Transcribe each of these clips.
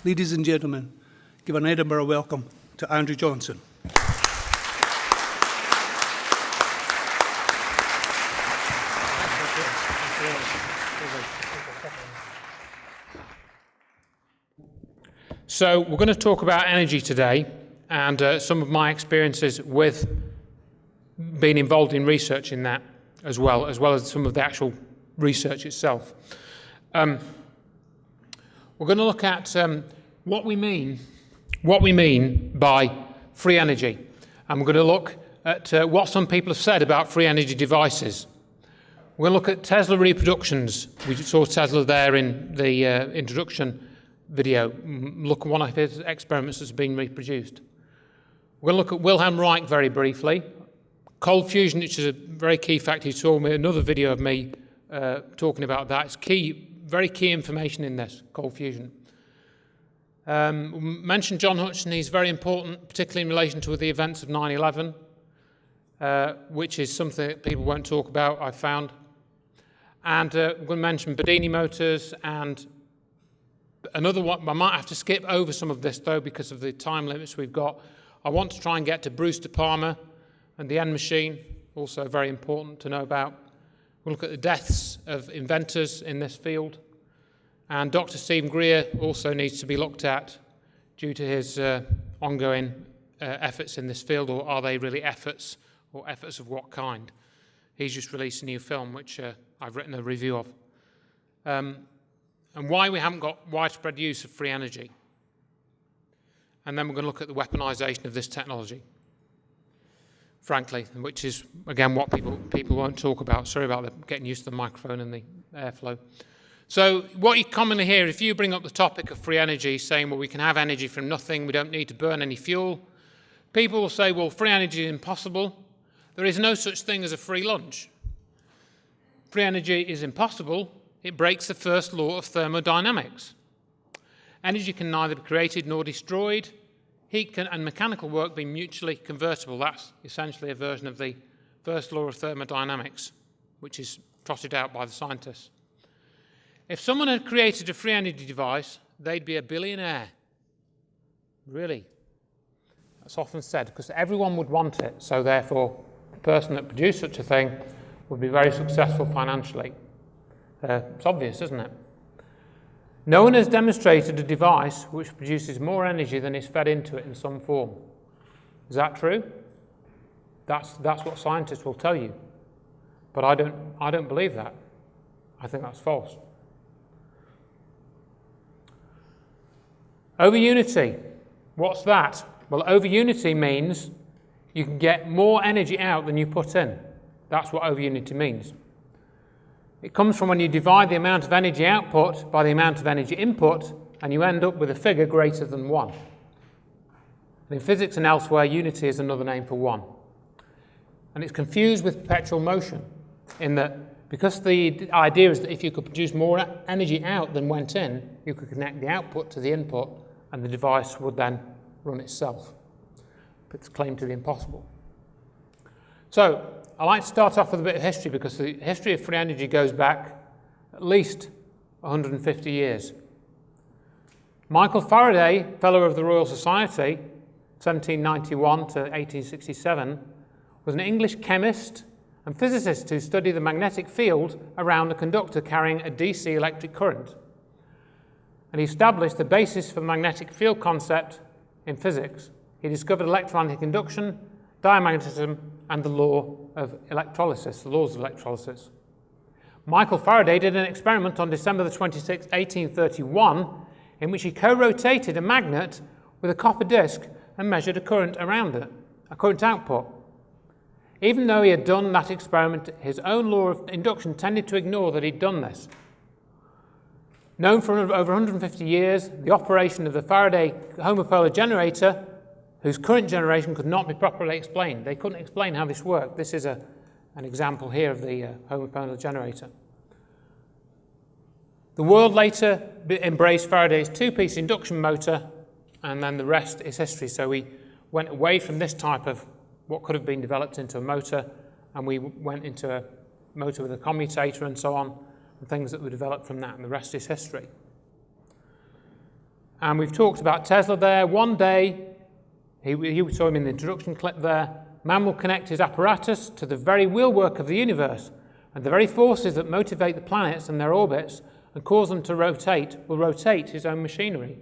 Ladies and gentlemen, give an Edinburgh welcome to Andrew Johnson. So we're going to talk about energy today and some of my experiences with being involved in research in that as well as some of the actual research itself. We're going to look at what we mean by free energy, and we're going to look at what some people have said about free energy devices. We're going to look at Tesla reproductions. We saw Tesla there in the introduction video. Look at one of his experiments that's been reproduced. We're going to look at Wilhelm Reich very briefly. Cold fusion, which is a very key factor. You saw another video of me talking about that. It's key, very key information in this, cold fusion. Mentioned John Hutchison. He's very important, particularly in relation to the events of 9/11, which is something that people won't talk about, I've found. And we're going to mention Bedini motors and another one. I might have to skip over some of this, though, because of the time limits we've got. I want to try and get to Bruce De Palma and the N machine, also very important to know about. We'll look at the deaths of inventors in this field. And Dr. Stephen Greer also needs to be looked at due to his ongoing efforts in this field, or are they really efforts, or efforts of what kind? He's just released a new film, which I've written a review of. And why we haven't got widespread use of free energy. And then we're going to look at the weaponization of this technology, frankly, which is, again, what people won't talk about. Sorry about getting used to the microphone and the airflow. So what you commonly hear, if you bring up the topic of free energy, saying, well, we can have energy from nothing, we don't need to burn any fuel, people will say, well, free energy is impossible. There is no such thing as a free lunch. Free energy is impossible. It breaks the first law of thermodynamics. Energy can neither be created nor destroyed. Heat and mechanical work be mutually convertible. That's essentially a version of the first law of thermodynamics, which is trotted out by the scientists. If someone had created a free energy device, they'd be a billionaire. Really. That's often said, because everyone would want it. So therefore, the person that produced such a thing would be very successful financially. It's obvious, isn't it? No one has demonstrated a device which produces more energy than is fed into it in some form. Is that true? That's what scientists will tell you. But I don't believe that. I think that's false. Over unity. What's that? Well, over unity means you can get more energy out than you put in. That's what over unity means. It comes from when you divide the amount of energy output by the amount of energy input, and you end up with a figure greater than 1. And in physics and elsewhere, unity is another name for 1. And it's confused with perpetual motion, in that because the idea is that if you could produce more energy out than went in, you could connect the output to the input, and the device would then run itself. But it's claimed to be impossible. So, I like to start off with a bit of history, because the history of free energy goes back at least 150 years. Michael Faraday, Fellow of the Royal Society, 1791 to 1867, was an English chemist and physicist who studied the magnetic field around a conductor carrying a DC electric current. And he established the basis for the magnetic field concept in physics. He discovered electromagnetic induction, diamagnetism, and the law of electrolysis, the laws of electrolysis. Michael Faraday did an experiment on December the 26th, 1831, in which he co-rotated a magnet with a copper disc and measured a current around it, a current output. Even though he had done that experiment, his own law of induction tended to ignore that he'd done this. Known for over 150 years, the operation of the Faraday homopolar generator, whose current generation could not be properly explained. They couldn't explain how this worked. This is an example here of the homopolar generator. The world later embraced Faraday's two-piece induction motor, and then the rest is history. So we went away from this type of what could have been developed into a motor, and we went into a motor with a commutator and so on, and things that were developed from that, and the rest is history. And we've talked about Tesla there. One day, you saw him in the introduction clip there, man will connect his apparatus to the very wheelwork of the universe, and the very forces that motivate the planets and their orbits and cause them to rotate will rotate his own machinery.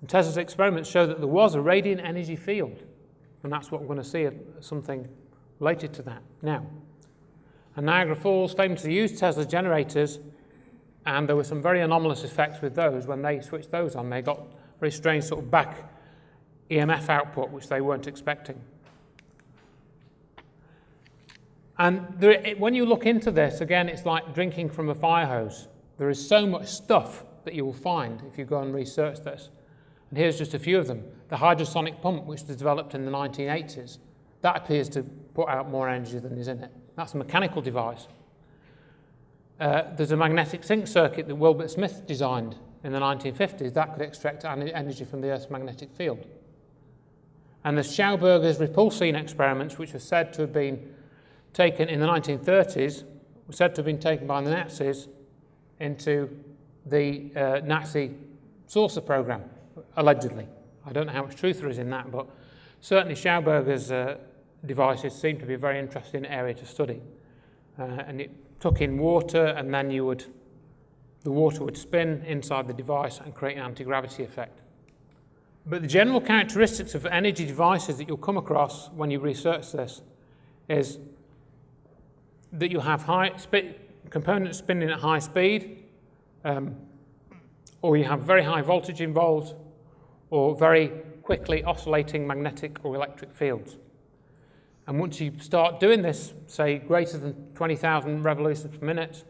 And Tesla's experiments show that there was a radiant energy field, and that's what we're going to see, something related to that now. And Niagara Falls famously used Tesla's generators, and there were some very anomalous effects with those. When they switched those on, they got very strange sort of back EMF output, which they weren't expecting. And when you look into this, again, it's like drinking from a fire hose. There is so much stuff that you will find if you go and research this. And here's just a few of them. The hydrosonic pump, which was developed in the 1980s, that appears to put out more energy than is in it. That's a mechanical device. There's a magnetic sync circuit that Wilbur Smith designed in the 1950s. That could extract energy from the Earth's magnetic field. And the Schauberger's repulsine experiments, which were said to have been taken in the 1930s, were said to have been taken by the Nazis into the Nazi saucer program, allegedly. I don't know how much truth there is in that, but certainly Schauberger's devices seem to be a very interesting area to study. And it took in water, and then the water would spin inside the device and create an anti-gravity effect. But the general characteristics of energy devices that you'll come across when you research this is that you have components spinning at high speed, or you have very high voltage involved, or very quickly oscillating magnetic or electric fields. And once you start doing this, say greater than 20,000 revolutions per minute,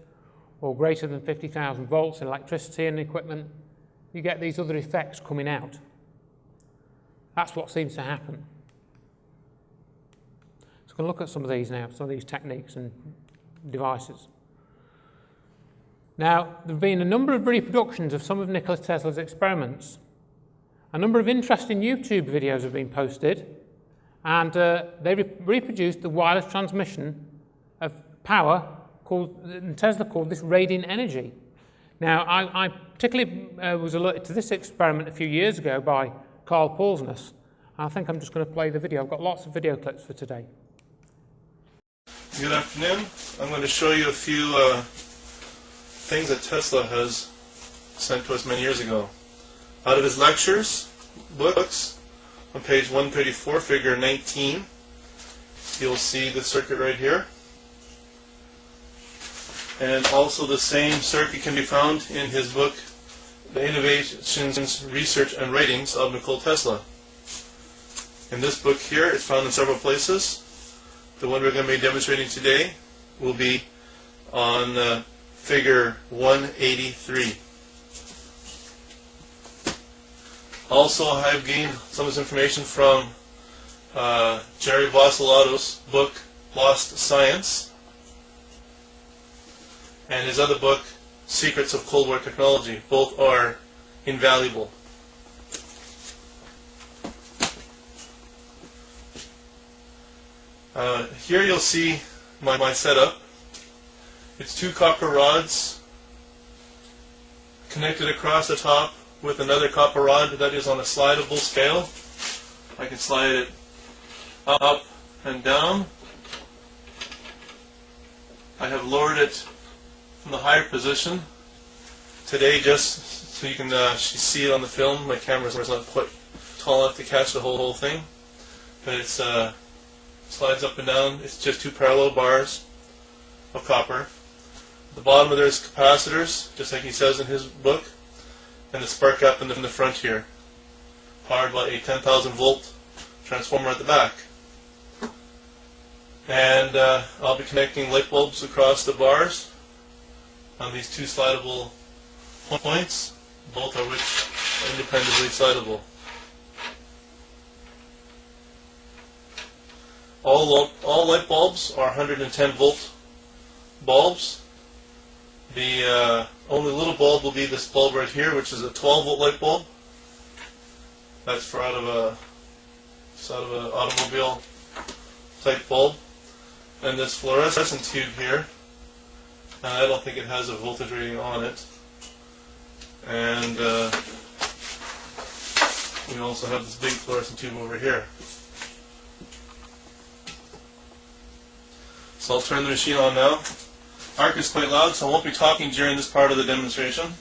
or greater than 50,000 volts in electricity and equipment, you get these other effects coming out. That's what seems to happen. So we're going to look at some of these now, some of these techniques and devices. Now, there have been a number of reproductions of some of Nikola Tesla's experiments. A number of interesting YouTube videos have been posted, and they reproduced the wireless transmission of power Tesla called this radiant energy. Now, I particularly was alerted to this experiment a few years ago by Carl Paulsness. I think I'm just going to play the video. I've got lots of video clips for today. Good afternoon. I'm going to show you a few things that Tesla has sent to us many years ago. Out of his lectures, books, on page 134, figure 19, you'll see the circuit right here. And also the same circuit can be found in his book, The Innovations, Research and Writings of Nikola Tesla. In this book here, it's found in several places. The one we're going to be demonstrating today will be on figure 183. Also, I've gained some of this information from Jerry Vassalato's book, Lost Science, and his other book, Secrets of Cold War Technology. Both are invaluable. Here you'll see my setup. It's two copper rods connected across the top with another copper rod that is on a slidable scale. I can slide it up and down. I have lowered it from the higher position today just so you can see it on the film. My camera is not quite tall enough to catch the whole thing, but it's slides up and down. It's just two parallel bars of copper. At the bottom of there is capacitors, just like he says in his book, and the spark gap in the front here, powered by a 10,000 volt transformer at the back. And I'll be connecting light bulbs across the bars on these two slidable points, both of which are independently slidable. All light bulbs are 110 volt bulbs. The only little bulb will be this bulb right here, which is a 12 volt light bulb. That's for out of an automobile type bulb. And this fluorescent tube here, I don't think it has a voltage rating on it. And we also have this big fluorescent tube over here. So I'll turn the machine on now. Arc is quite loud, so I won't be talking during this part of the demonstration.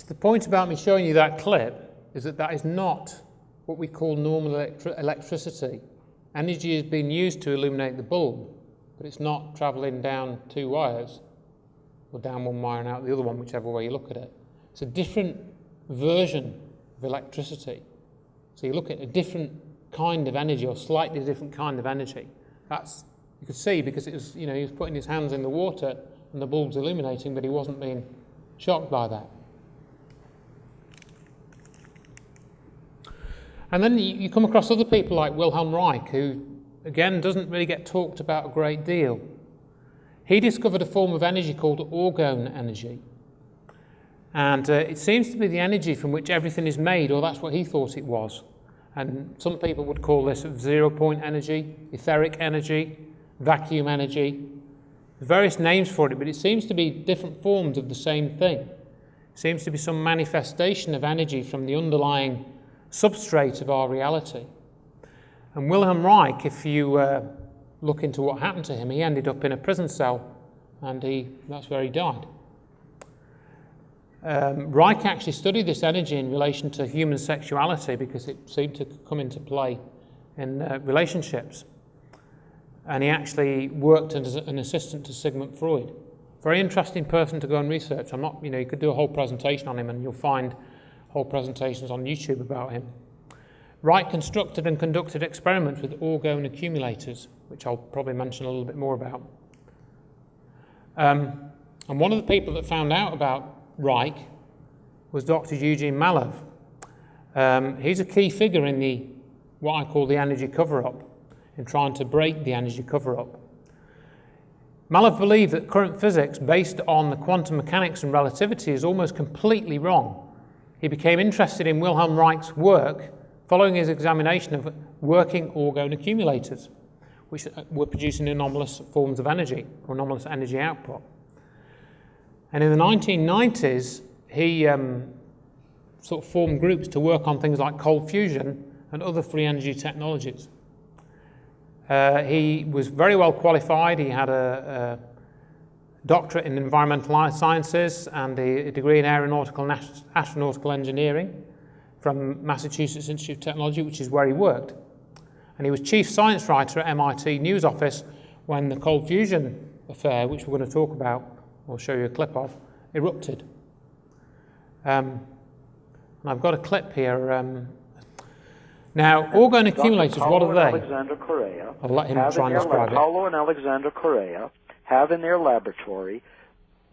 The point about me showing you that clip is that that is not what we call normal electricity. Energy is being used to illuminate the bulb, but it's not travelling down two wires, or down one wire and out the other one, whichever way you look at it. It's a different version of electricity. So you look at a different kind of energy, or slightly different kind of energy. That's, you could see, because it was, he was putting his hands in the water and the bulb's illuminating, but he wasn't being shocked by that. And then you come across other people like Wilhelm Reich, who, again, doesn't really get talked about a great deal. He discovered a form of energy called orgone energy. And it seems to be the energy from which everything is made, or that's what he thought it was. And some people would call this zero-point energy, etheric energy, vacuum energy. There's various names for it, but it seems to be different forms of the same thing. It seems to be some manifestation of energy from the underlying substrate of our reality. And Wilhelm Reich, if you look into what happened to him, he ended up in a prison cell, and that's where he died. Reich actually studied this energy in relation to human sexuality, because it seemed to come into play in relationships. And he actually worked as an assistant to Sigmund Freud. Very interesting person to go and research. I'm not, you could do a whole presentation on him, and you'll find whole presentations on YouTube about him. Reich constructed and conducted experiments with orgone accumulators, which I'll probably mention a little bit more about. And one of the people that found out about Reich was Dr. Eugene Malov. He's a key figure in what I call the energy cover-up, in trying to break the energy cover-up. Malov believed that current physics, based on the quantum mechanics and relativity, is almost completely wrong. He became interested in Wilhelm Reich's work following his examination of working orgone accumulators, which were producing anomalous forms of energy, or anomalous energy output. And in the 1990s, he sort of formed groups to work on things like cold fusion and other free energy technologies. He was very well qualified. He had a doctorate in environmental sciences and a degree in aeronautical and astronautical engineering from Massachusetts Institute of Technology, which is where he worked. And he was chief science writer at MIT News Office when the cold fusion affair, which we're going to talk about, or show you a clip of, erupted. And I've got a clip here. Now, orgone accumulators, what are they? Alexander Correa I'll let him try and describe it. Paulo and Alexander Correa have in their laboratory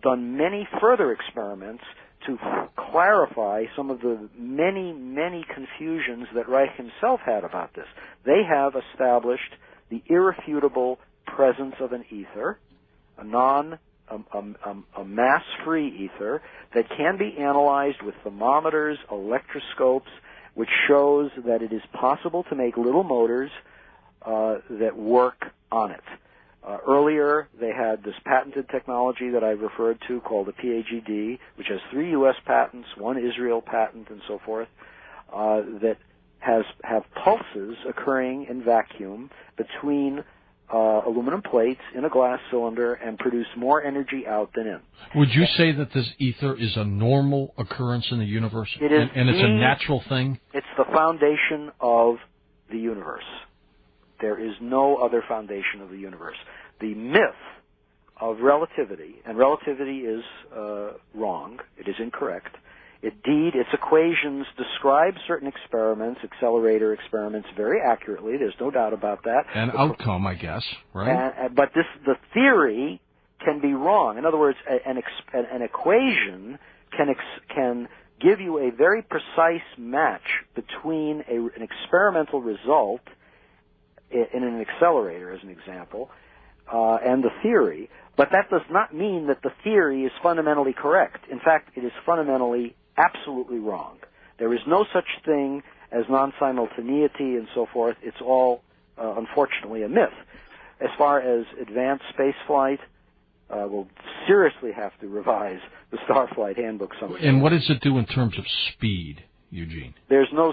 done many further experiments to clarify some of the many, many confusions that Reich himself had about this. They have established the irrefutable presence of an ether, a mass-free ether that can be analyzed with thermometers, electroscopes, which shows that it is possible to make little motors that work on it. Earlier, they had this patented technology that I referred to called the PAGD, which has 3 U.S. patents, 1 Israel patent, and so forth, that have pulses occurring in vacuum between aluminum plates in a glass cylinder and produce more energy out than in. Would you say that this ether is a normal occurrence in the universe? It is, and it's a natural thing? It's the foundation of the universe. There is no other foundation of the universe. The myth of relativity, and relativity is wrong, it is incorrect. Indeed, its equations describe certain experiments, accelerator experiments, very accurately. There's no doubt about that. An outcome, I guess, right? But the theory can be wrong. In other words, an equation can give you a very precise match between an experimental result in an accelerator, as an example, and the theory, but that does not mean that the theory is fundamentally correct. In fact, it is fundamentally absolutely wrong. There is no such thing as non-simultaneity and so forth. It's all, unfortunately, a myth. As far as advanced spaceflight, we'll seriously have to revise the Starflight Handbook sometime. And what does it do in terms of speed, Eugene? There's no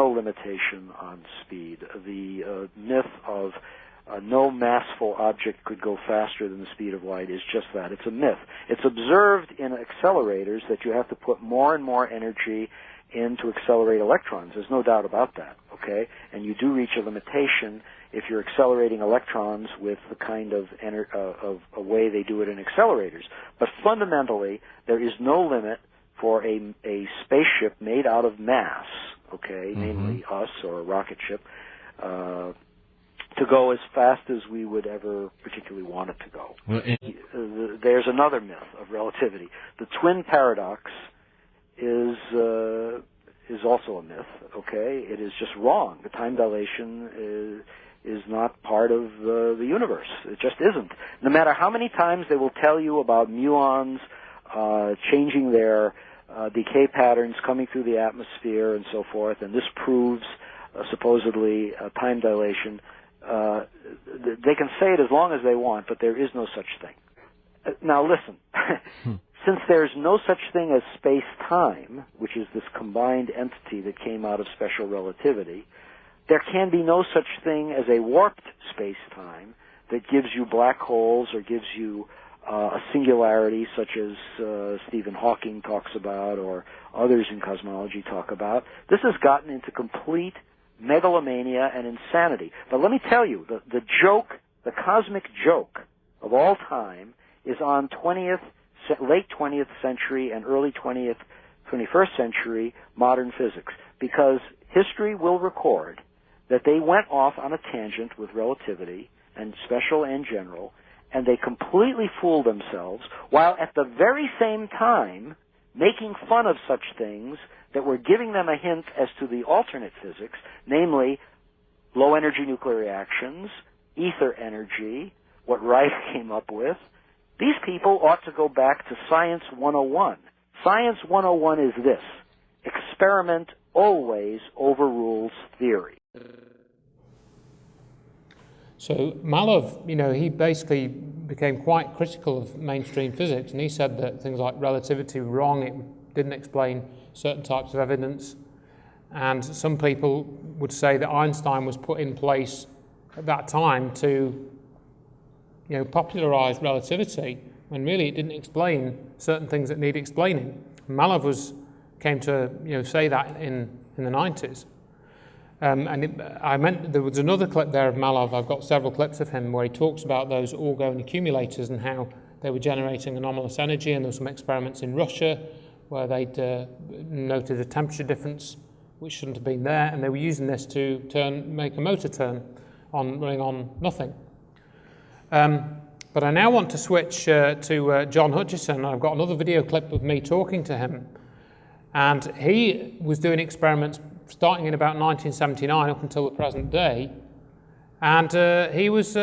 limitation on speed. The myth of no massful object could go faster than the speed of light is just that. It's a myth. It's observed in accelerators that you have to put more and more energy in to accelerate electrons. There's no doubt about that, okay? And you do reach a limitation if you're accelerating electrons with the kind of a way they do it in accelerators. But fundamentally, there is no limit for a spaceship made out of mass, okay, namely us or a rocket ship, to go as fast as we would ever particularly want it to go. Well, there's another myth of relativity. The twin paradox is also a myth, okay? It is just wrong. The time dilation is not part of the universe. It just isn't. No matter how many times they will tell you about muons changing their decay patterns coming through the atmosphere and so forth, and this proves supposedly time dilation, they can say it as long as they want, but there is no such thing. Now listen, since there's no such thing as space-time, which is this combined entity that came out of special relativity, there can be no such thing as a warped space-time that gives you black holes or gives you a singularity such as Stephen Hawking talks about or others in cosmology talk about. This has gotten into complete megalomania and insanity. But let me tell you, the joke, the cosmic joke of all time is on late 20th century and early 21st century modern physics, because history will record that they went off on a tangent with relativity and special and general, and they completely fooled themselves, while at the very same time making fun of such things that were giving them a hint as to the alternate physics, namely low-energy nuclear reactions, ether energy, what Reich came up with. These people ought to go back to Science 101. Science 101 is this: experiment always overrules theory. So Malov, he basically became quite critical of mainstream physics, and he said that things like relativity were wrong, it didn't explain certain types of evidence. And some people would say that Einstein was put in place at that time to, popularize relativity, when really it didn't explain certain things that need explaining. Malov came to say that in the 90s. There was another clip there of Malov. I've got several clips of him where he talks about those orgone accumulators and how they were generating anomalous energy, and there were some experiments in Russia where they'd noted a temperature difference which shouldn't have been there, and they were using this to make a motor running on nothing. But I now want to switch to John Hutchison. I've got another video clip of me talking to him, and he was doing experiments starting in about 1979 up until the present day, and he was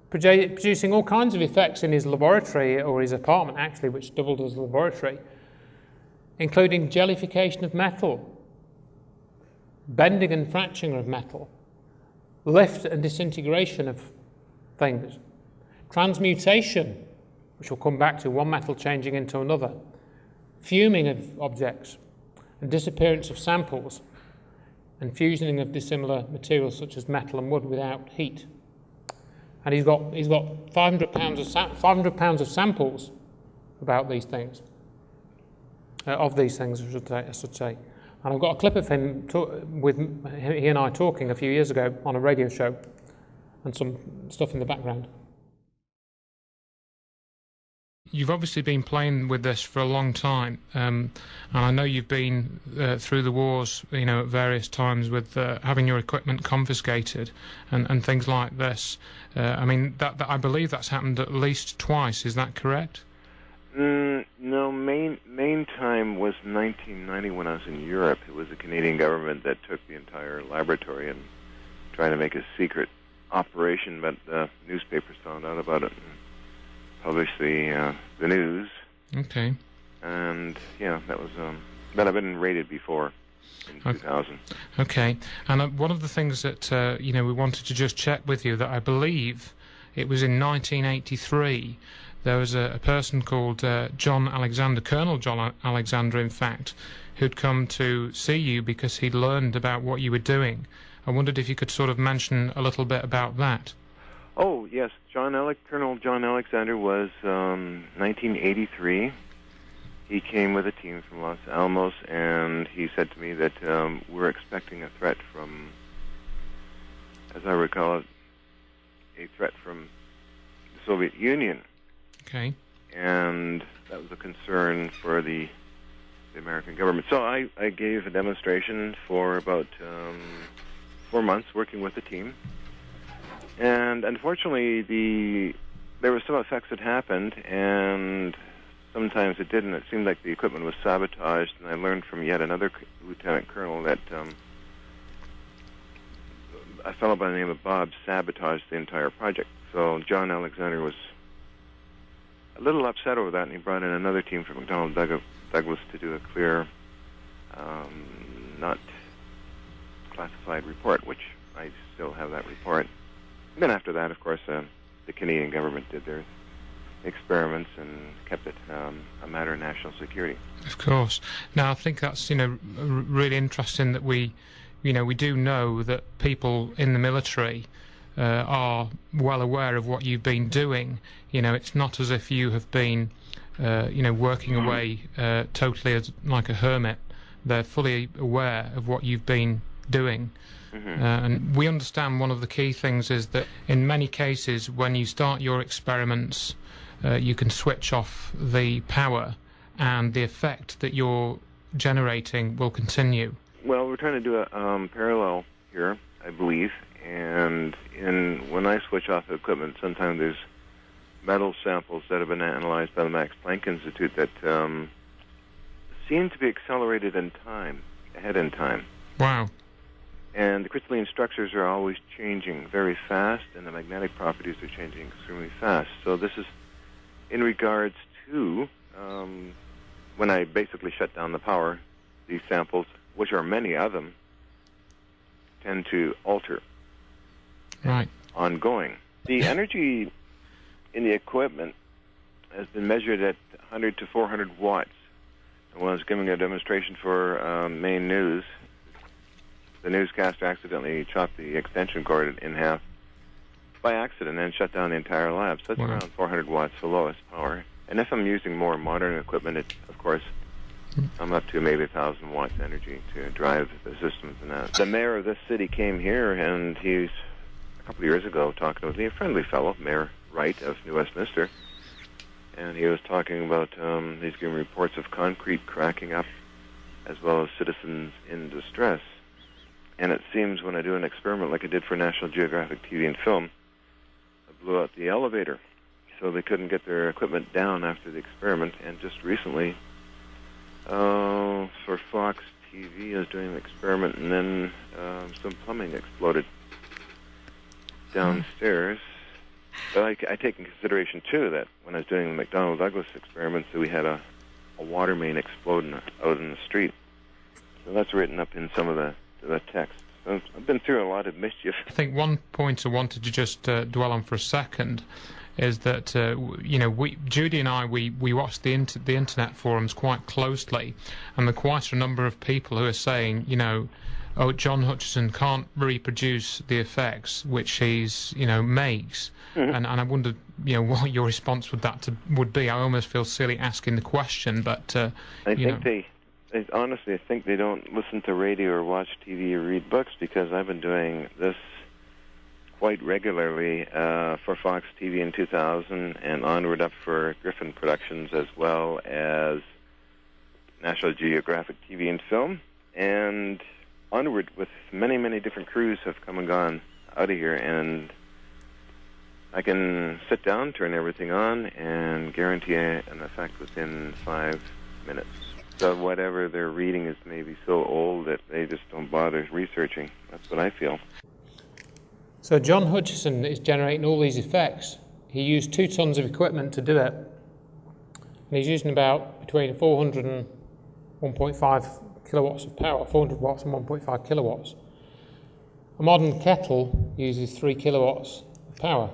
producing all kinds of effects in his laboratory, or his apartment actually, which doubled as a laboratory, including jellification of metal, bending and fracturing of metal, lift and disintegration of things, transmutation, which we'll come back to, one metal changing into another, fuming of objects, and disappearance of samples, and fusioning of dissimilar materials such as metal and wood without heat. And he's got 500 pounds of samples about these things, of these things, I should say. And I've got a clip of him he and I talking a few years ago on a radio show, and some stuff in the background. You've obviously been playing with this for a long time, and I know you've been through the wars, at various times with having your equipment confiscated and things like this. That I believe that's happened at least twice. Is that correct? No, main time was 1990 when I was in Europe. It was the Canadian government that took the entire laboratory and tried to make a secret operation, but the newspapers found out about it and published the news. Okay. And that was. But I've been raided before in 2000. Okay. And one of the things that we wanted to just check with you, that I believe it was in 1983. There was a person called John Alexander, Colonel John Alexander, in fact, who'd come to see you because he'd learned about what you were doing. I wondered if you could sort of mention a little bit about that. Oh, yes. Colonel John Alexander was 1983. He came with a team from Los Alamos, and he said to me that we're expecting a threat from, as I recall it, a threat from the Soviet Union. Okay. And that was a concern for the American government. So I gave a demonstration for about 4 months working with the team. And unfortunately, there were some effects that happened, and sometimes it didn't. It seemed like the equipment was sabotaged, and I learned from yet another lieutenant colonel that a fellow by the name of Bob sabotaged the entire project. So John Alexander was a little upset over that, and he brought in another team from McDonnell Douglas to do a clear, not classified report, which I still have that report. And then after that, of course, the Canadian government did their experiments and kept it a matter of national security. Of course. Now, I think that's really interesting that we do know that people in the military are well aware of what you've been doing. It's not as if you have been, working away totally as like a hermit. They're fully aware of what you've been doing. Mm-hmm. And we understand one of the key things is that in many cases when you start your experiments, you can switch off the power and the effect that you're generating will continue. Well, we're trying to do a parallel here, I believe. And when I switch off the equipment, sometimes there's metal samples that have been analyzed by the Max Planck Institute that seem to be accelerated ahead in time. Wow. And the crystalline structures are always changing very fast, and the magnetic properties are changing extremely fast. So this is in regards to when I basically shut down the power, these samples, which are many of them, tend to alter. Right. ongoing. The energy in the equipment has been measured at 100 to 400 watts. And when I was giving a demonstration for Maine News, the newscaster accidentally chopped the extension cord in half by accident and shut down the entire lab. So it's around 400 watts, the lowest power. And if I'm using more modern equipment, of course, I'm up to maybe 1,000 watts energy to drive the systems and that. The mayor of this city came here, and he's a couple of years ago talking with me, a friendly fellow, Mayor Wright of New Westminster, and he was talking about he's giving reports of concrete cracking up as well as citizens in distress. And it seems when I do an experiment like I did for National Geographic TV and Film, I blew out the elevator, so they couldn't get their equipment down after the experiment. And just recently, for Fox TV, I was doing an experiment, and then some plumbing exploded downstairs. But I take in consideration, too, that when I was doing the McDonnell Douglas experiments, that we had a water main explode out in the street. So that's written up in some of the text. So I've been through a lot of mischief. I think one point I wanted to just dwell on for a second is that, Judy and I, we watched the internet forums quite closely, and there are quite a number of people who are saying, oh, John Hutchison can't reproduce the effects which he's, makes. Mm-hmm. And I wondered, what your response would be. I almost feel silly asking the question, but, honestly, I think they don't listen to radio or watch TV or read books, because I've been doing this quite regularly for Fox TV in 2000 and onward up for Griffin Productions, as well as National Geographic TV and Film, and onward with many, many different crews have come and gone out of here, and I can sit down, turn everything on, and guarantee an effect within 5 minutes. So whatever they're reading is maybe so old that they just don't bother researching. That's what I feel. So John Hutchison is generating all these effects. He used 2 tons of equipment to do it. And he's using about between 400 and 1.5 kilowatts of power, 400 watts and 1.5 kilowatts. A modern kettle uses 3 kilowatts of power.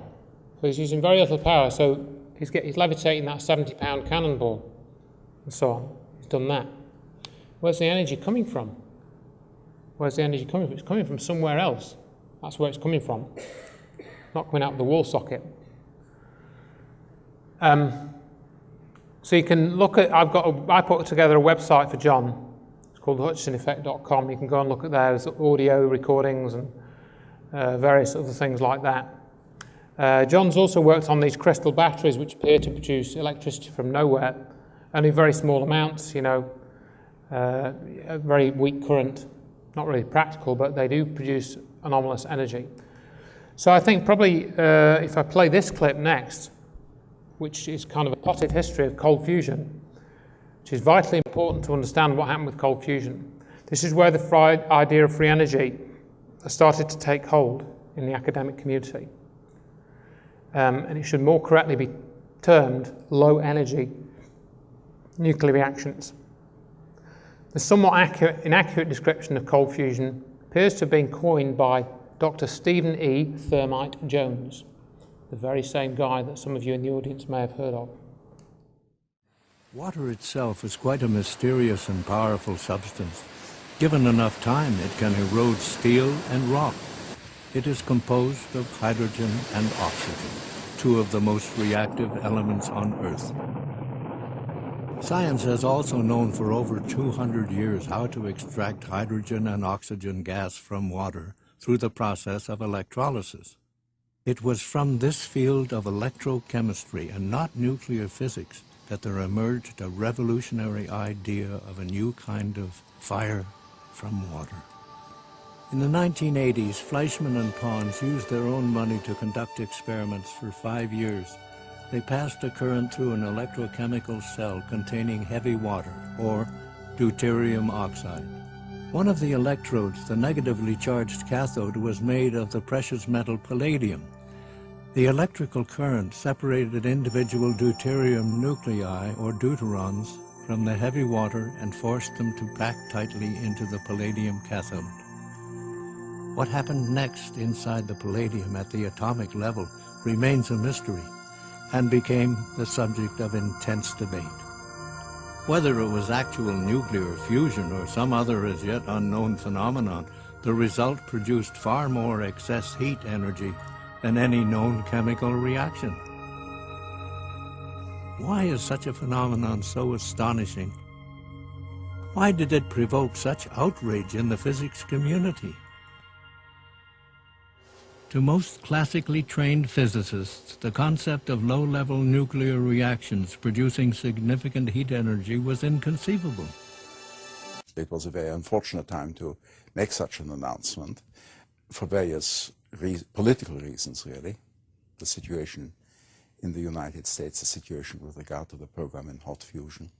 So he's using very little power, so he's levitating that 70-pound cannonball and so on. He's done that. Where's the energy coming from? Where's the energy coming from? It's coming from somewhere else. That's where it's coming from. Not coming out of the wall socket. So you can look at, I put together a website for John. It's called HutchisonEffect.com. You can go and look at there's audio recordings and various other things like that. John's also worked on these crystal batteries which appear to produce electricity from nowhere, only very small amounts, a very weak current. Not really practical, but they do produce anomalous energy. So I think probably if I play this clip next, which is kind of a potted history of cold fusion, which is vitally important to understand what happened with cold fusion. This is where the idea of free energy started to take hold in the academic community. And it should more correctly be termed low energy nuclear reactions. The somewhat inaccurate description of cold fusion appears to have been coined by Dr. Stephen E. Thermite Jones, the very same guy that some of you in the audience may have heard of. Water itself is quite a mysterious and powerful substance. Given enough time, it can erode steel and rock. It is composed of hydrogen and oxygen, 2 of the most reactive elements on Earth. Science has also known for over 200 years how to extract hydrogen and oxygen gas from water through the process of electrolysis. It was from this field of electrochemistry and not nuclear physics that there emerged a revolutionary idea of a new kind of fire from water. In the 1980s, Fleischmann and Pons used their own money to conduct experiments for 5 years. They passed a current through an electrochemical cell containing heavy water, or deuterium oxide. One of the electrodes, the negatively charged cathode, was made of the precious metal palladium. The electrical current separated individual deuterium nuclei, or deuterons, from the heavy water and forced them to pack tightly into the palladium cathode. What happened next inside the palladium at the atomic level remains a mystery and became the subject of intense debate. Whether it was actual nuclear fusion or some other as yet unknown phenomenon, the result produced far more excess heat energy than any known chemical reaction. Why is such a phenomenon so astonishing? Why did it provoke such outrage in the physics community? To most classically trained physicists, the concept of low-level nuclear reactions producing significant heat energy was inconceivable. It was a very unfortunate time to make such an announcement for various political reasons, really. The situation in the United States, the situation with regard to the program in hot fusion.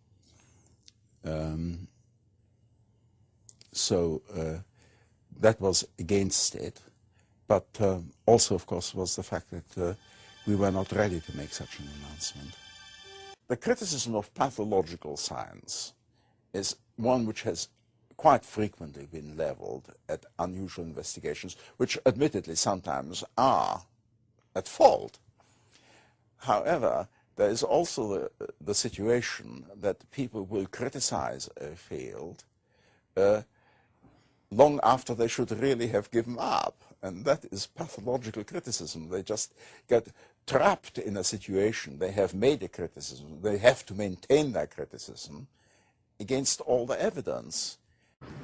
That was against it. But also, of course, was the fact that we were not ready to make such an announcement. The criticism of pathological science is one which has quite frequently been leveled at unusual investigations, which admittedly sometimes are at fault. However, there is also the situation that people will criticize a field long after they should really have given up. And that is pathological criticism. They just get trapped in a situation. They have made a criticism. They have to maintain that criticism against all the evidence.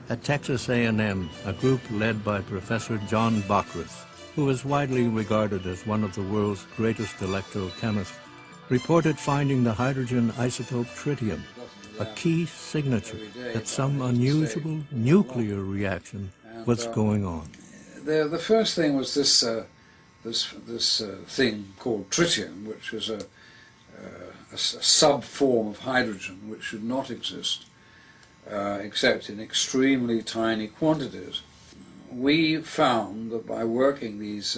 At Texas A&M, a group led by Professor John Bockris, who is widely regarded as one of the world's greatest electrochemists, reported finding the hydrogen isotope tritium, a key signature that some unusual nuclear reaction was going on. The first thing was this thing called tritium, which was a sub-form of hydrogen which should not exist except in extremely tiny quantities. We found that by working these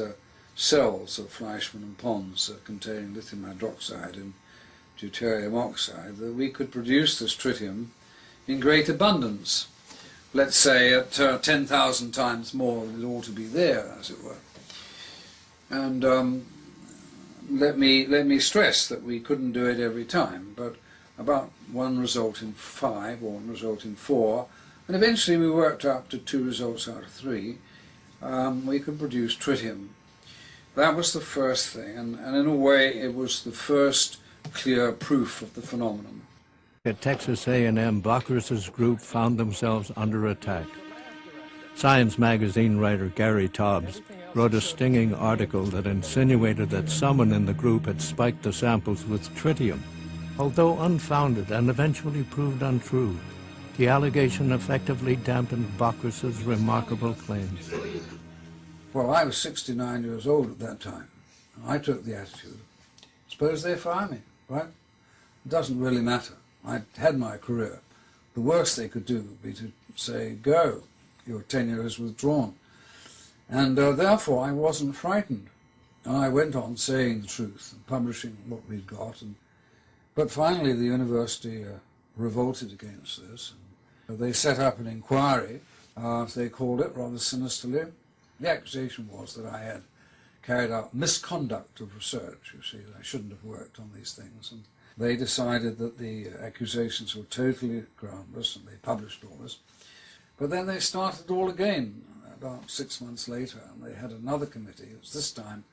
cells of Fleischmann and Pons containing lithium hydroxide and deuterium oxide, that we could produce this tritium in great abundance. Let's say at 10,000 times more than it ought to be there, as it were. And let me stress that we couldn't do it every time, but about one result in 5 or one result in 4, and eventually we worked up to 2 results out of 3. We could produce tritium. That was the first thing, and in a way it was the first clear proof of the phenomenon. At Texas A&M, Bockris's group found themselves under attack. Science magazine writer Gary Taubes wrote a stinging article that insinuated that someone in the group had spiked the samples with tritium. Although unfounded and eventually proved untrue, the allegation effectively dampened Bockris's remarkable claims. Well, I was 69 years old at that time. I took the attitude, suppose they fire me, right? It doesn't really matter. I'd had my career. The worst they could do would be to say, go, your tenure is withdrawn. And therefore I wasn't frightened. And I went on saying the truth and publishing what we'd got. But finally the university revolted against this. And they set up an inquiry, as they called it, rather sinisterly. The accusation was that I had carried out misconduct of research, you see, that I shouldn't have worked on these things. And they decided that the accusations were totally groundless, and they published all this. But then they started all again about 6 months later, and they had another committee. It was this time,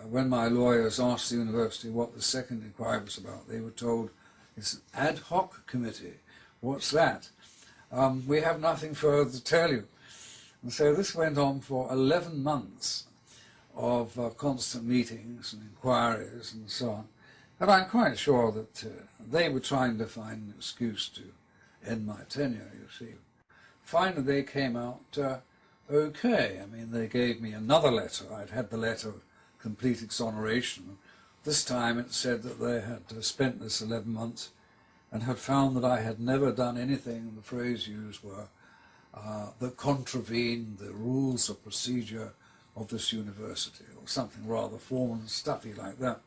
when my lawyers asked the university what the second inquiry was about, they were told, it's an ad hoc committee. What's that? We have nothing further to tell you. And so this went on for 11 months of constant meetings and inquiries and so on. And I'm quite sure that they were trying to find an excuse to end my tenure, you see. Finally, they came out okay. I mean, they gave me another letter. I'd had the letter of complete exoneration. This time it said that they had spent this 11 months and had found that I had never done anything, the phrase used were, that contravened the rules of procedure of this university, or something rather formal and stuffy like that.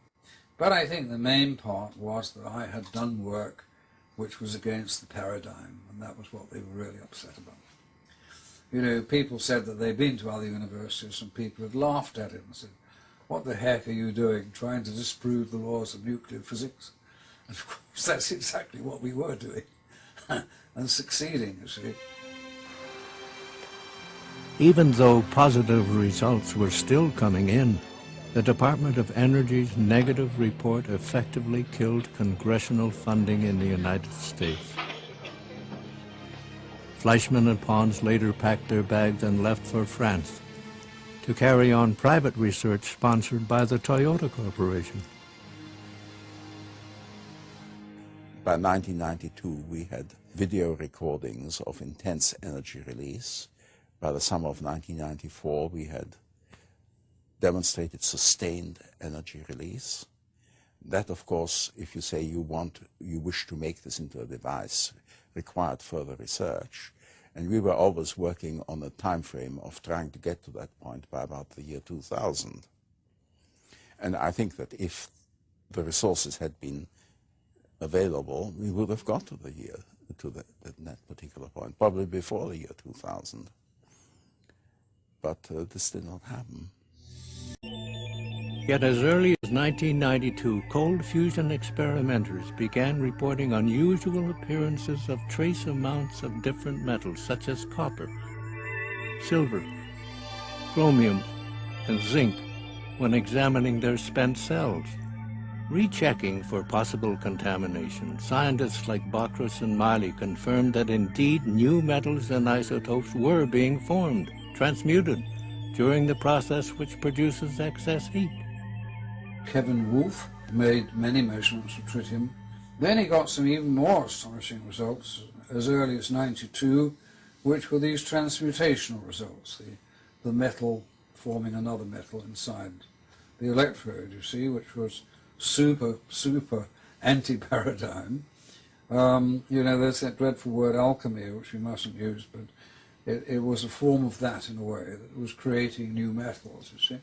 But I think the main part was that I had done work which was against the paradigm, and that was what they were really upset about. You know, people said that they'd been to other universities and people had laughed at him and said, "What the heck are you doing, trying to disprove the laws of nuclear physics?" And of course that's exactly what we were doing, and succeeding, you see. Even though positive results were still coming in, the Department of Energy's negative report effectively killed congressional funding in the United States. Fleischmann and Pons later packed their bags and left for France to carry on private research sponsored by the Toyota Corporation. By 1992, we had video recordings of intense energy release. By the summer of 1994, we had demonstrated sustained energy release. That, of course, if you say you wish to make this into a device, required further research. And we were always working on a time frame of trying to get to that point by about the year 2000. And I think that if the resources had been available, we would have got to that particular point, probably before the year 2000. But this did not happen. Yet as early as 1992, cold fusion experimenters began reporting unusual appearances of trace amounts of different metals such as copper, silver, chromium, and zinc when examining their spent cells. Rechecking for possible contamination, scientists like Bacchus and Miley confirmed that indeed new metals and isotopes were being formed, transmuted, during the process which produces excess heat. Kevin Wolf made many measurements of tritium. Then he got some even more astonishing results as early as 92, which were these transmutational results, the metal forming another metal inside the electrode, you see, which was super anti-paradigm. You know, there's that dreadful word alchemy, which we mustn't use, but it was a form of that in a way, that was creating new metals, you see.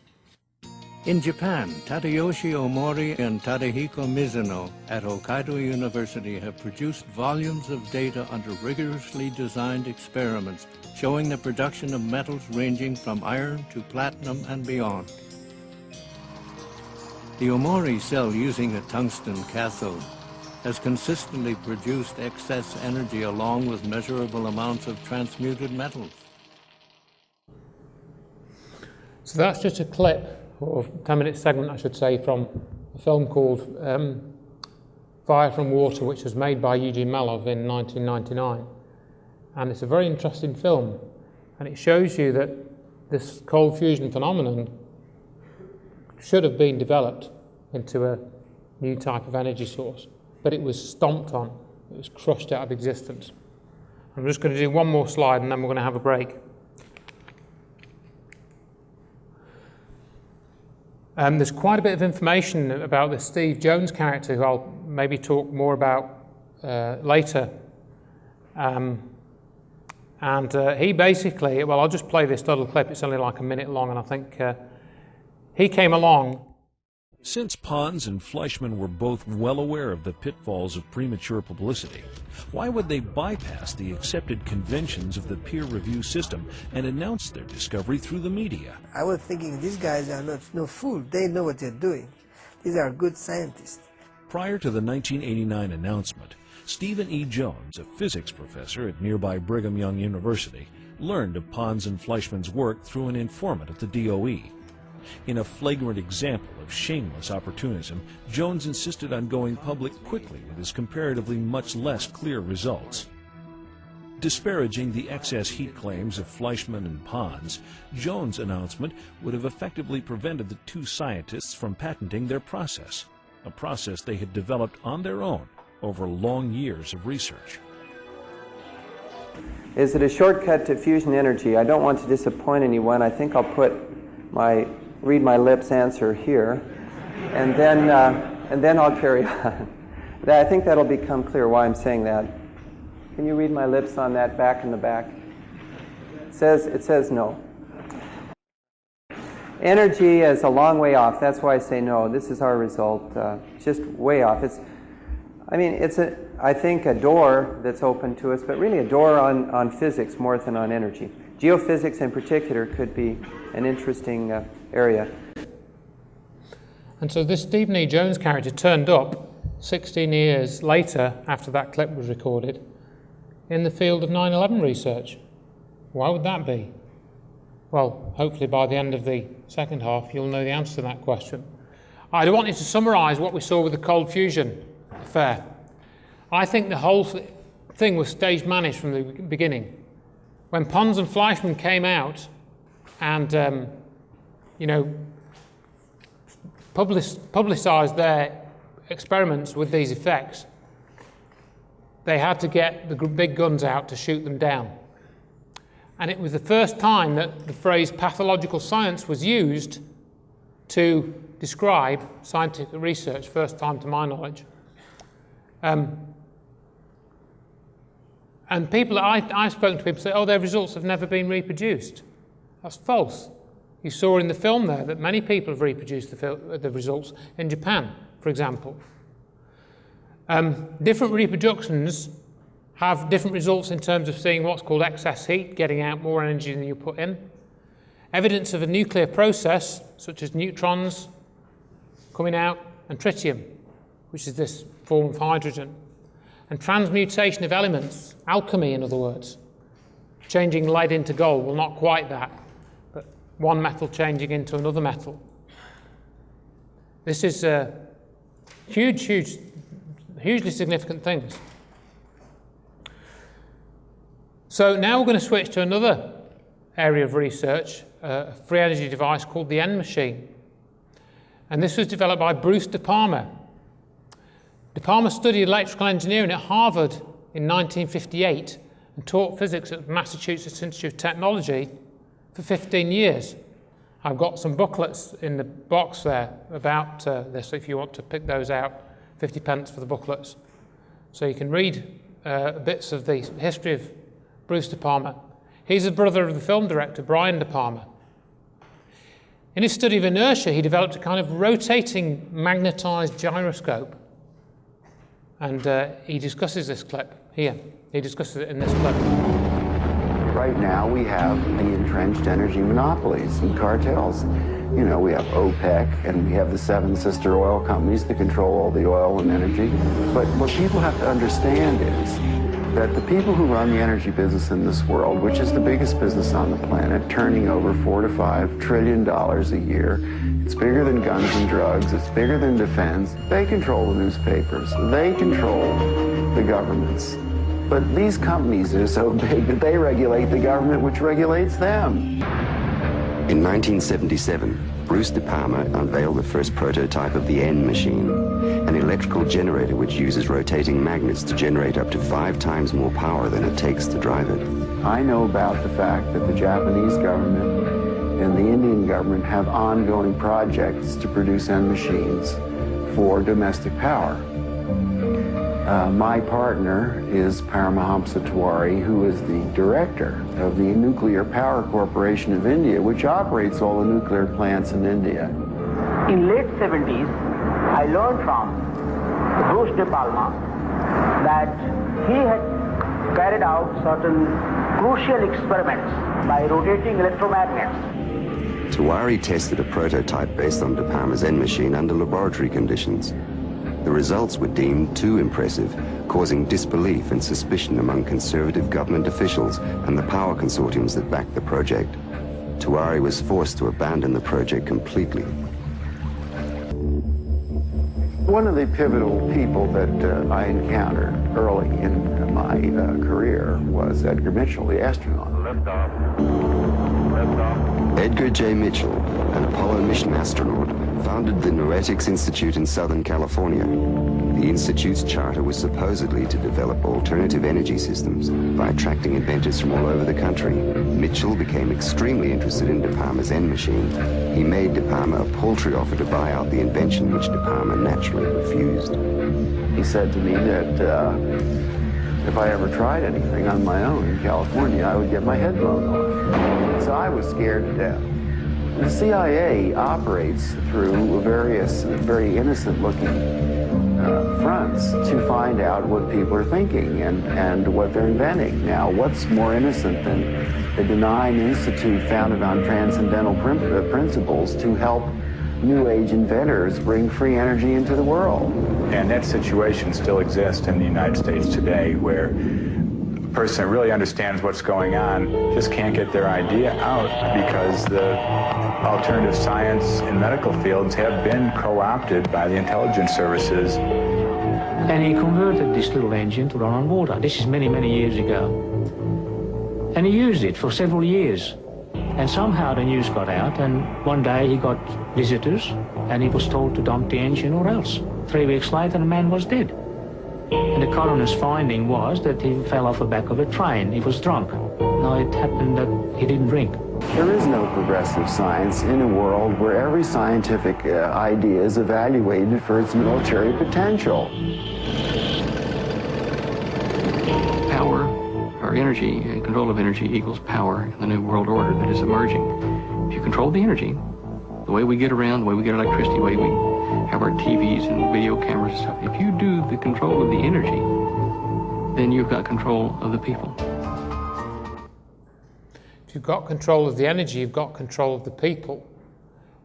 In Japan, Tadayoshi Omori and Tadahiko Mizuno at Hokkaido University have produced volumes of data under rigorously designed experiments showing the production of metals ranging from iron to platinum and beyond. The Omori cell using a tungsten cathode has consistently produced excess energy along with measurable amounts of transmuted metals. So that's just a clip, or 10-minute segment I should say, from a film called Fire from Water, which was made by Eugene Malov in 1999. And it's a very interesting film, and it shows you that this cold fusion phenomenon should have been developed into a new type of energy source, but it was stomped on, it was crushed out of existence. I'm just going to do one more slide and then we're going to have a break. There's quite a bit of information about this Steve Jones character, who I'll maybe talk more about later. He basically, well, I'll just play this little clip, it's only like a minute long, and I think he came along. Since Pons and Fleischmann were both well aware of the pitfalls of premature publicity, why would they bypass the accepted conventions of the peer review system and announce their discovery through the media? I was thinking, these guys are no fools. They know what they're doing. These are good scientists. Prior to the 1989 announcement, Stephen E. Jones, a physics professor at nearby Brigham Young University, learned of Pons and Fleischmann's work through an informant at the DOE. In a flagrant example of shameless opportunism, Jones insisted on going public quickly with his comparatively much less clear results. Disparaging the excess heat claims of Fleischmann and Pons, Jones' announcement would have effectively prevented the two scientists from patenting their process, a process they had developed on their own over long years of research. Is it a shortcut to fusion energy? I don't want to disappoint anyone. I think I'll put my read my lips answer here, and then I'll carry on. I think that'll become clear why I'm saying that. Can you read my lips on that back in the back? It says no. Energy is a long way off. That's why I say no. This is our result. Just way off. I think a door that's open to us, but really a door on physics more than on energy. geophysics in particular could be an interesting area. And so this Stephen E. Jones character turned up 16 years later, after that clip was recorded, in the field of 9/11 research. Why would that be? Well, hopefully by the end of the second half, you'll know the answer to that question. I wanted to summarise what we saw with the cold fusion affair. I think the whole thing was stage managed from the beginning. When Pons and Fleischmann came out and, publicised their experiments with these effects, they had to get the big guns out to shoot them down. And it was the first time that the phrase pathological science was used to describe scientific research, first time to my knowledge. And people that I've spoken to, people say, oh, their results have never been reproduced. That's false. You saw in the film there that many people have reproduced the results in Japan, for example. Different reproductions have different results in terms of seeing what's called excess heat, getting out more energy than you put in. Evidence of a nuclear process, such as neutrons coming out, and tritium, which is this form of hydrogen. And transmutation of elements, alchemy in other words, changing lead into gold. Well, not quite that, but one metal changing into another metal. This is hugely significant things. So now we're going to switch to another area of research, a free energy device called the N machine. And this was developed by Bruce De Palma. De Palma studied electrical engineering at Harvard in 1958 and taught physics at Massachusetts Institute of Technology for 15 years. I've got some booklets in the box there about this if you want to pick those out, 50 pence for the booklets. So you can read bits of the history of Bruce De Palma. He's the brother of the film director, Brian De Palma. In his study of inertia, he developed a kind of rotating magnetized gyroscope. And he discusses this clip here. He discusses it in this clip. Right now we have the entrenched energy monopolies and cartels. You know, we have OPEC and we have the 7 sister oil companies that control all the oil and energy. But what people have to understand is that the people who run the energy business in this world, which is the biggest business on the planet, turning over $4 to $5 trillion a year, it's bigger than guns and drugs, it's bigger than defense. They control the newspapers, they control the governments. But these companies are so big that they regulate the government, which regulates them. In 1977, Bruce De Palma unveiled the first prototype of the N machine, an electrical generator which uses rotating magnets to generate up to 5 times more power than it takes to drive it. I know about the fact that the Japanese government and the Indian government have ongoing projects to produce N machines for domestic power. My partner is Paramahamsa Tiwari, who is the director of the Nuclear Power Corporation of India, which operates all the nuclear plants in India. In late 70s, I learned from Bruce De Palma that he had carried out certain crucial experiments by rotating electromagnets. Tiwari tested a prototype based on De Palma's N machine under laboratory conditions. The results were deemed too impressive, causing disbelief and suspicion among conservative government officials and the power consortiums that backed the project. Tiwari was forced to abandon the project completely. One of the pivotal people that I encountered early in my career was Edgar Mitchell, the astronaut. Edgar J. Mitchell, an Apollo mission astronaut, founded the Noetics Institute in Southern California. The Institute's charter was supposedly to develop alternative energy systems by attracting inventors from all over the country. Mitchell became extremely interested in De Palma's N machine. He made De Palma a paltry offer to buy out the invention, which De Palma naturally refused. He said to me that if I ever tried anything on my own in California, I would get my head blown off. So I was scared to death. The CIA operates through various very innocent-looking fronts to find out what people are thinking and what they're inventing. Now, what's more innocent than a denying institute founded on transcendental principles to help New Age inventors bring free energy into the world? And that situation still exists in the United States today, where a person that really understands what's going on just can't get their idea out because the alternative science and medical fields have been co-opted by the intelligence services. And he converted this little engine to run on water. This is many, many years ago. And he used it for several years. And somehow the news got out, and one day he got visitors, and he was told to dump the engine or else. 3 weeks later, the man was dead. And the coroner's finding was that he fell off the back of a train. He was drunk. Now, it happened that he didn't drink. There is no progressive science in a world where every scientific idea is evaluated for its military potential. Power, or energy, control of energy equals power in the new world order that is emerging. If you control the energy, the way we get around, the way we get electricity, the way we have our TVs and video cameras and stuff, if you do the control of the energy, then you've got control of the people. If you've got control of the energy, you've got control of the people.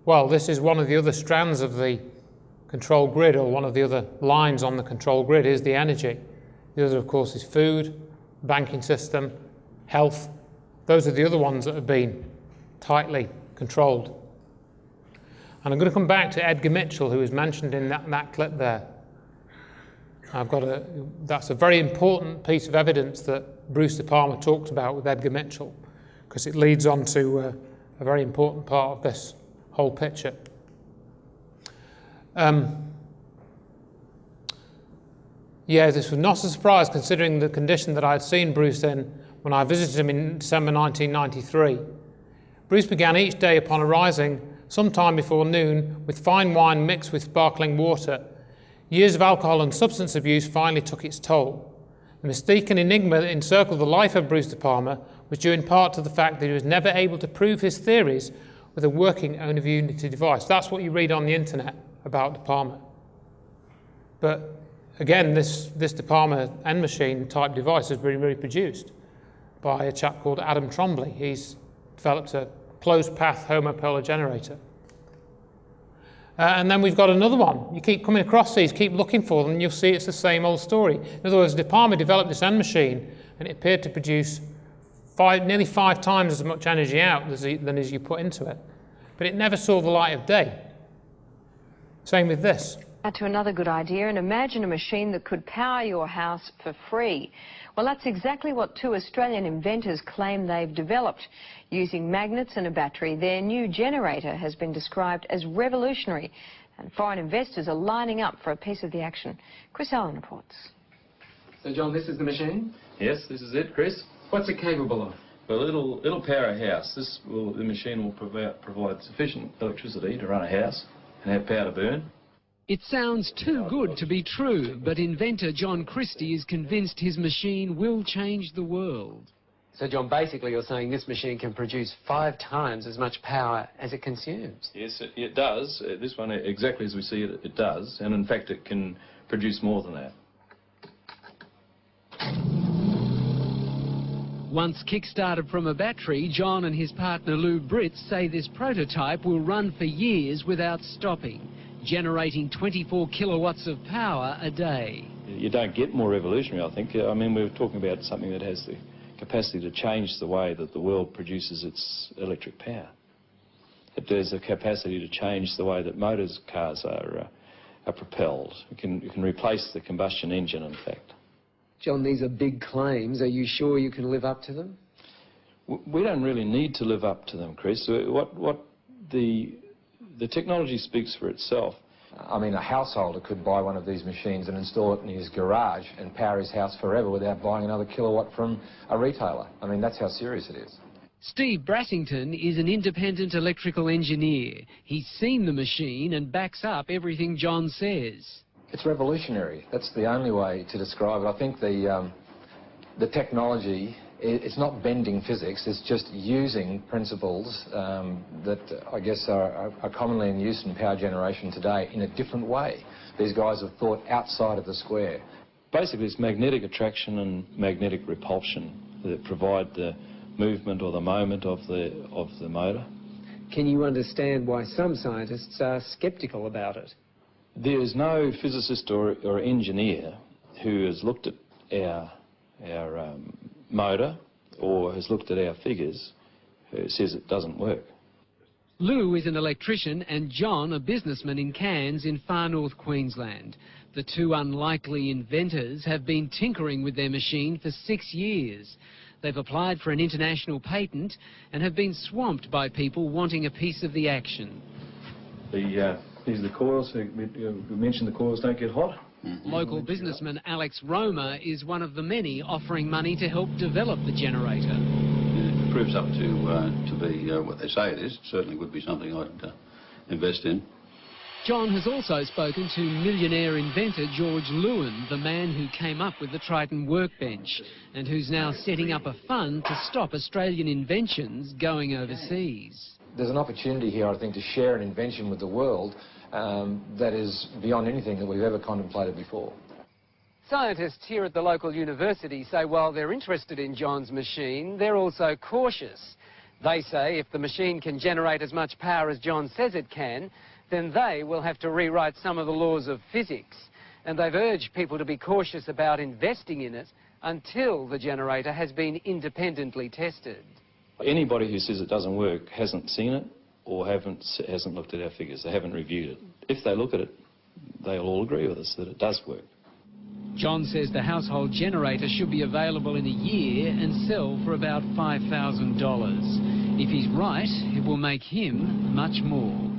Well, this is one of the other strands of the control grid, or one of the other lines on the control grid is the energy. The other, of course, is food, banking system, health. Those are the other ones that have been tightly controlled. And I'm going to come back to Edgar Mitchell, who was mentioned in that clip there. That's a very important piece of evidence that Bruce De Palma talked about with Edgar Mitchell, because it leads on to a very important part of this whole picture. Yeah, this was not a surprise considering the condition that I had seen Bruce in when I visited him in December 1993. Bruce began each day upon arising sometime before noon with fine wine mixed with sparkling water. Years of alcohol and substance abuse finally took its toll. The mystique and enigma that encircled the life of Bruce De Palma was due in part to the fact that he was never able to prove his theories with a working owner-of-unity device. That's what you read on the internet about De Palma. But again, this De Palma end machine type device has been reproduced by a chap called Adam Trombley. He's developed a closed path homopolar generator. And then we've got another one. You keep coming across these, keep looking for them, and you'll see it's the same old story. In other words, De Palma developed this end machine, and it appeared to produce nearly 5 times as much energy out than as you put into it. But it never saw the light of day. Same with this. Now to another good idea, and imagine a machine that could power your house for free. Well, that's exactly what 2 Australian inventors claim they've developed. Using magnets and a battery, their new generator has been described as revolutionary, and foreign investors are lining up for a piece of the action. Chris Allen reports. So, John, this is the machine? Yes, this is it, Chris. What's it capable of? Well, it'll power a house. The machine will provide sufficient electricity to run a house and have power to burn. It sounds too good to be true, but inventor John Christie is convinced his machine will change the world. So, John, basically you're saying this machine can produce 5 times as much power as it consumes? Yes, it does. This one, exactly as we see it, it does. And in fact, it can produce more than that. Once kick-started from a battery, John and his partner Lou Britz say this prototype will run for years without stopping, generating 24 kilowatts of power a day. You don't get more revolutionary, I think. I mean, we're talking about something that has the capacity to change the way that the world produces its electric power. It has the capacity to change the way that cars are propelled. You can replace the combustion engine, in fact. John, these are big claims. Are you sure you can live up to them? We don't really need to live up to them, Chris. The technology speaks for itself. I mean, a householder could buy one of these machines and install it in his garage and power his house forever without buying another kilowatt from a retailer. I mean, that's how serious it is. Steve Brassington is an independent electrical engineer. He's seen the machine and backs up everything John says. It's revolutionary. That's the only way to describe it. I think the technology It's not bending physics, it's just using principles that I guess are commonly in use in power generation today in a different way. These guys have thought outside of the square. Basically, it's magnetic attraction and magnetic repulsion that provide the movement or the moment of the motor. Can you understand why some scientists are sceptical about it? There is no physicist or engineer who has looked at our motor or has looked at our figures who says it doesn't work. Lou is an electrician and John a businessman in Cairns in far north Queensland. The two unlikely inventors have been tinkering with their machine for 6 years. They've applied for an international patent and have been swamped by people wanting a piece of the action. These are the coils. We mentioned the coils don't get hot. Local businessman Alex Roma is one of the many offering money to help develop the generator. If it proves up to be what they say it is, it certainly would be something I'd invest in. John has also spoken to millionaire inventor George Lewin, the man who came up with the Triton workbench and who's now setting up a fund to stop Australian inventions going overseas. There's an opportunity here, I think, to share an invention with the world that is beyond anything that we've ever contemplated before. Scientists here at the local university say while they're interested in John's machine, they're also cautious. They say if the machine can generate as much power as John says it can, then they will have to rewrite some of the laws of physics. And they've urged people to be cautious about investing in it until the generator has been independently tested. Anybody who says it doesn't work hasn't seen it or hasn't looked at our figures. They haven't reviewed it. If they look at it, they'll all agree with us that it does work. John says the household generator should be available in a year and sell for about $5,000. If he's right, it will make him much more.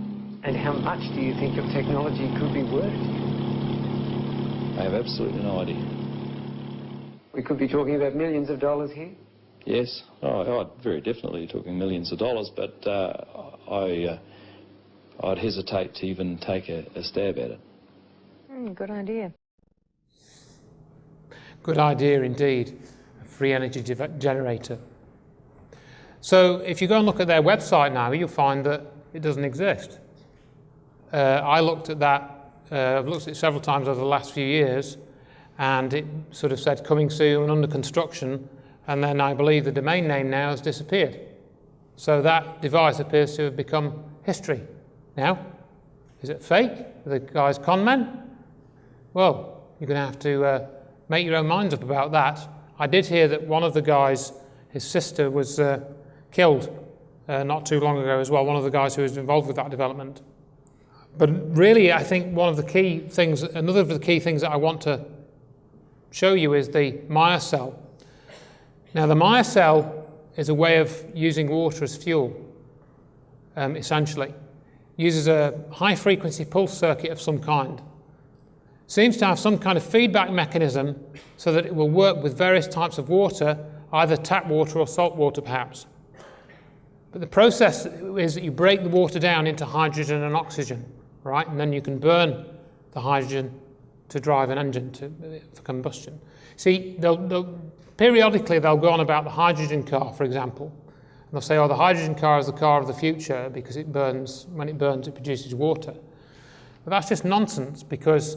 And how much do you think your technology could be worth? I have absolutely no idea. We could be talking about millions of dollars here? Yes, I'd very definitely talking millions of dollars, but I'd hesitate to even take a stab at it. Good idea. Good idea indeed, a free energy generator. So if you go and look at their website now, you'll find that it doesn't exist. I looked at that, I've looked at it several times over the last few years, and it sort of said coming soon and under construction, and then I believe the domain name now has disappeared. So that device appears to have become history. Now, is it fake? Are the guys con men? Well, you're going to have to make your own minds up about that. I did hear that one of the guys, his sister, was killed not too long ago as well, one of the guys who was involved with that development. But really, I think one of the key things, another of the key things that I want to show you is the Meyer cell. Now, the Meyer cell is a way of using water as fuel, essentially. Uses a high-frequency pulse circuit of some kind. Seems to have some kind of feedback mechanism so that it will work with various types of water, either tap water or salt water, perhaps. But the process is that you break the water down into hydrogen and oxygen, right? And then you can burn the hydrogen to drive an engine for combustion. See, periodically they'll go on about the hydrogen car, for example. And they'll say, oh, the hydrogen car is the car of the future because it burns, when it burns, it produces water. But that's just nonsense, because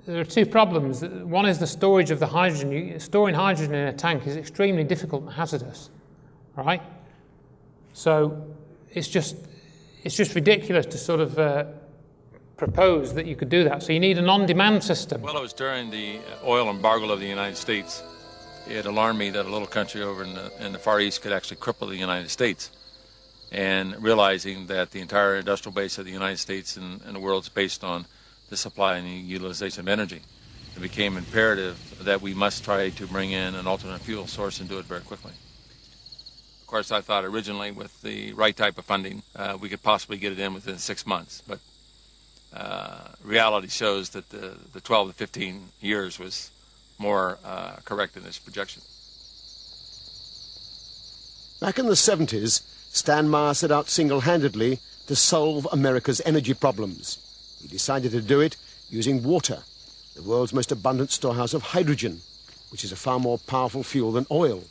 there are two problems. One is the storage of the hydrogen. Storing hydrogen in a tank is extremely difficult and hazardous, right? So it's just ridiculous to sort of propose that you could do that. So you need an on-demand system. Well, it was during the oil embargo of the United States. It alarmed me that a little country over in the Far East could actually cripple the United States. And realizing that the entire industrial base of the United States and the world is based on the supply and the utilization of energy, it became imperative that we must try to bring in an alternate fuel source and do it very quickly. Of course, I thought originally with the right type of funding, we could possibly get it in within 6 months. But reality shows that the 12 to 15 years was more correct in this projection. Back in the 70s, Stan Meyer set out single-handedly to solve America's energy problems. He decided to do it using water, the world's most abundant storehouse of hydrogen, which is a far more powerful fuel than oil.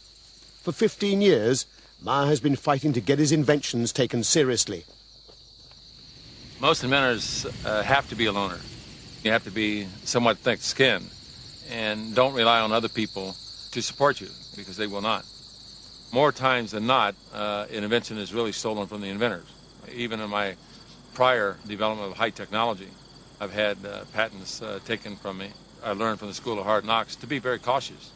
For 15 years, Meyer has been fighting to get his inventions taken seriously. Most inventors have to be a loner. You have to be somewhat thick-skinned and don't rely on other people to support you, because they will not. More times than not, an invention is really stolen from the inventors. Even in my prior development of high technology, I've had patents taken from me. I learned from the School of Hard Knocks to be very cautious.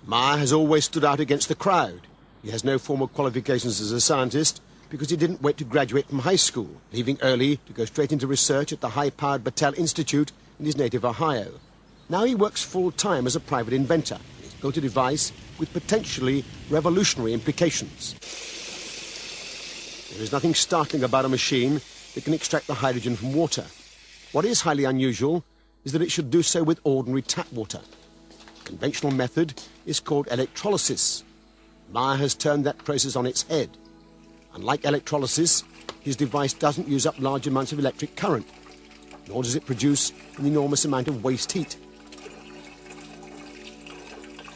Meyer has always stood out against the crowd. He has no formal qualifications as a scientist because he didn't wait to graduate from high school, leaving early to go straight into research at the high-powered Battelle Institute in his native Ohio. Now he works full-time as a private inventor. He's built a device with potentially revolutionary implications. There is nothing startling about a machine that can extract the hydrogen from water. What is highly unusual is that it should do so with ordinary tap water. The conventional method is called electrolysis. Meyer has turned that process on its head. Unlike electrolysis, his device doesn't use up large amounts of electric current, nor does it produce an enormous amount of waste heat.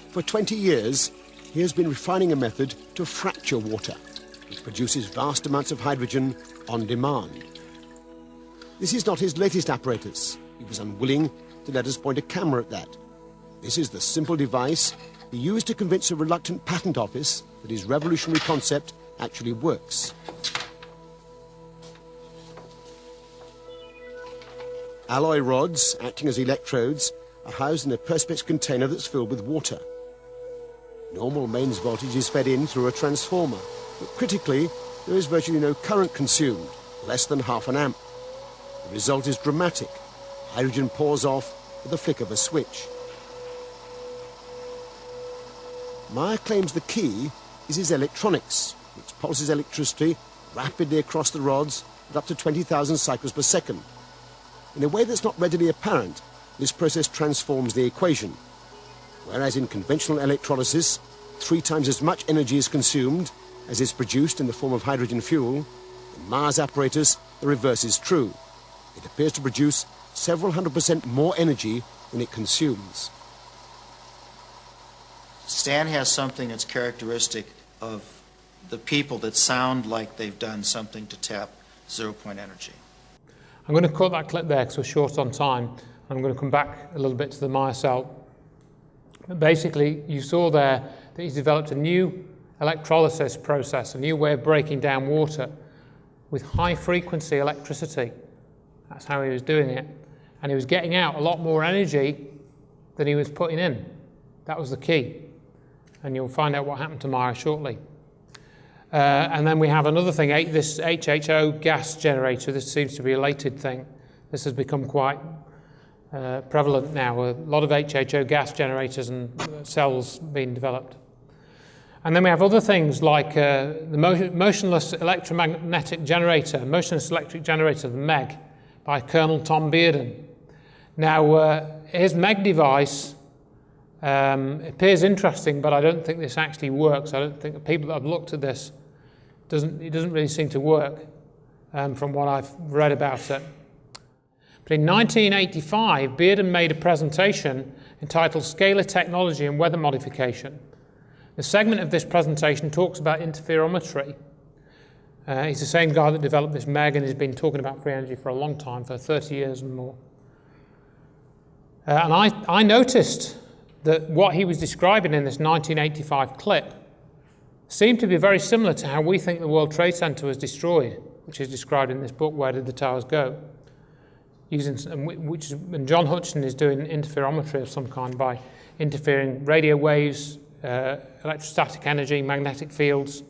For 20 years, he has been refining a method to fracture water, which produces vast amounts of hydrogen on demand. This is not his latest apparatus. He was unwilling to let us point a camera at that. This is the simple device he used to convince a reluctant patent office that his revolutionary concept actually works. Alloy rods, acting as electrodes, are housed in a perspex container that's filled with water. Normal mains voltage is fed in through a transformer, but critically, there is virtually no current consumed, less than half an amp. The result is dramatic. Hydrogen pours off with the flick of a switch. Meyer claims the key is his electronics, which pulses electricity rapidly across the rods at up to 20,000 cycles per second. In a way that's not readily apparent, this process transforms the equation. Whereas in conventional electrolysis, 3 times as much energy is consumed as is produced in the form of hydrogen fuel, in Meyer's apparatus, the reverse is true. It appears to produce several 100% more energy than it consumes. Stan has something that's characteristic of the people that sound like they've done something to tap zero-point energy. I'm going to cut that clip there because we're short on time. I'm going to come back a little bit to the Meyer cell. But basically, you saw there that he's developed a new electrolysis process, a new way of breaking down water with high-frequency electricity. That's how he was doing it. And he was getting out a lot more energy than he was putting in. That was the key. And you'll find out what happened to Meyer shortly. And then we have another thing, this HHO gas generator. This seems to be a related thing. This has become quite prevalent now. A lot of HHO gas generators and cells being developed. And then we have other things like the motionless electromagnetic generator, motionless electric generator, the MEG, by Colonel Tom Bearden. Now, his MEG device appears interesting, but I don't think this actually works. I don't think the people that have looked at this, it doesn't really seem to work from what I've read about it. But in 1985, Bearden made a presentation entitled Scalar Technology and Weather Modification. The segment of this presentation talks about interferometry. He's the same guy that developed this MEG and has been talking about free energy for a long time, for 30 years and more. And I noticed that what he was describing in this 1985 clip seemed to be very similar to how we think the World Trade Center was destroyed, which is described in this book, Where Did the Towers Go? And John Hutchison is doing interferometry of some kind by interfering radio waves, electrostatic energy, magnetic fields,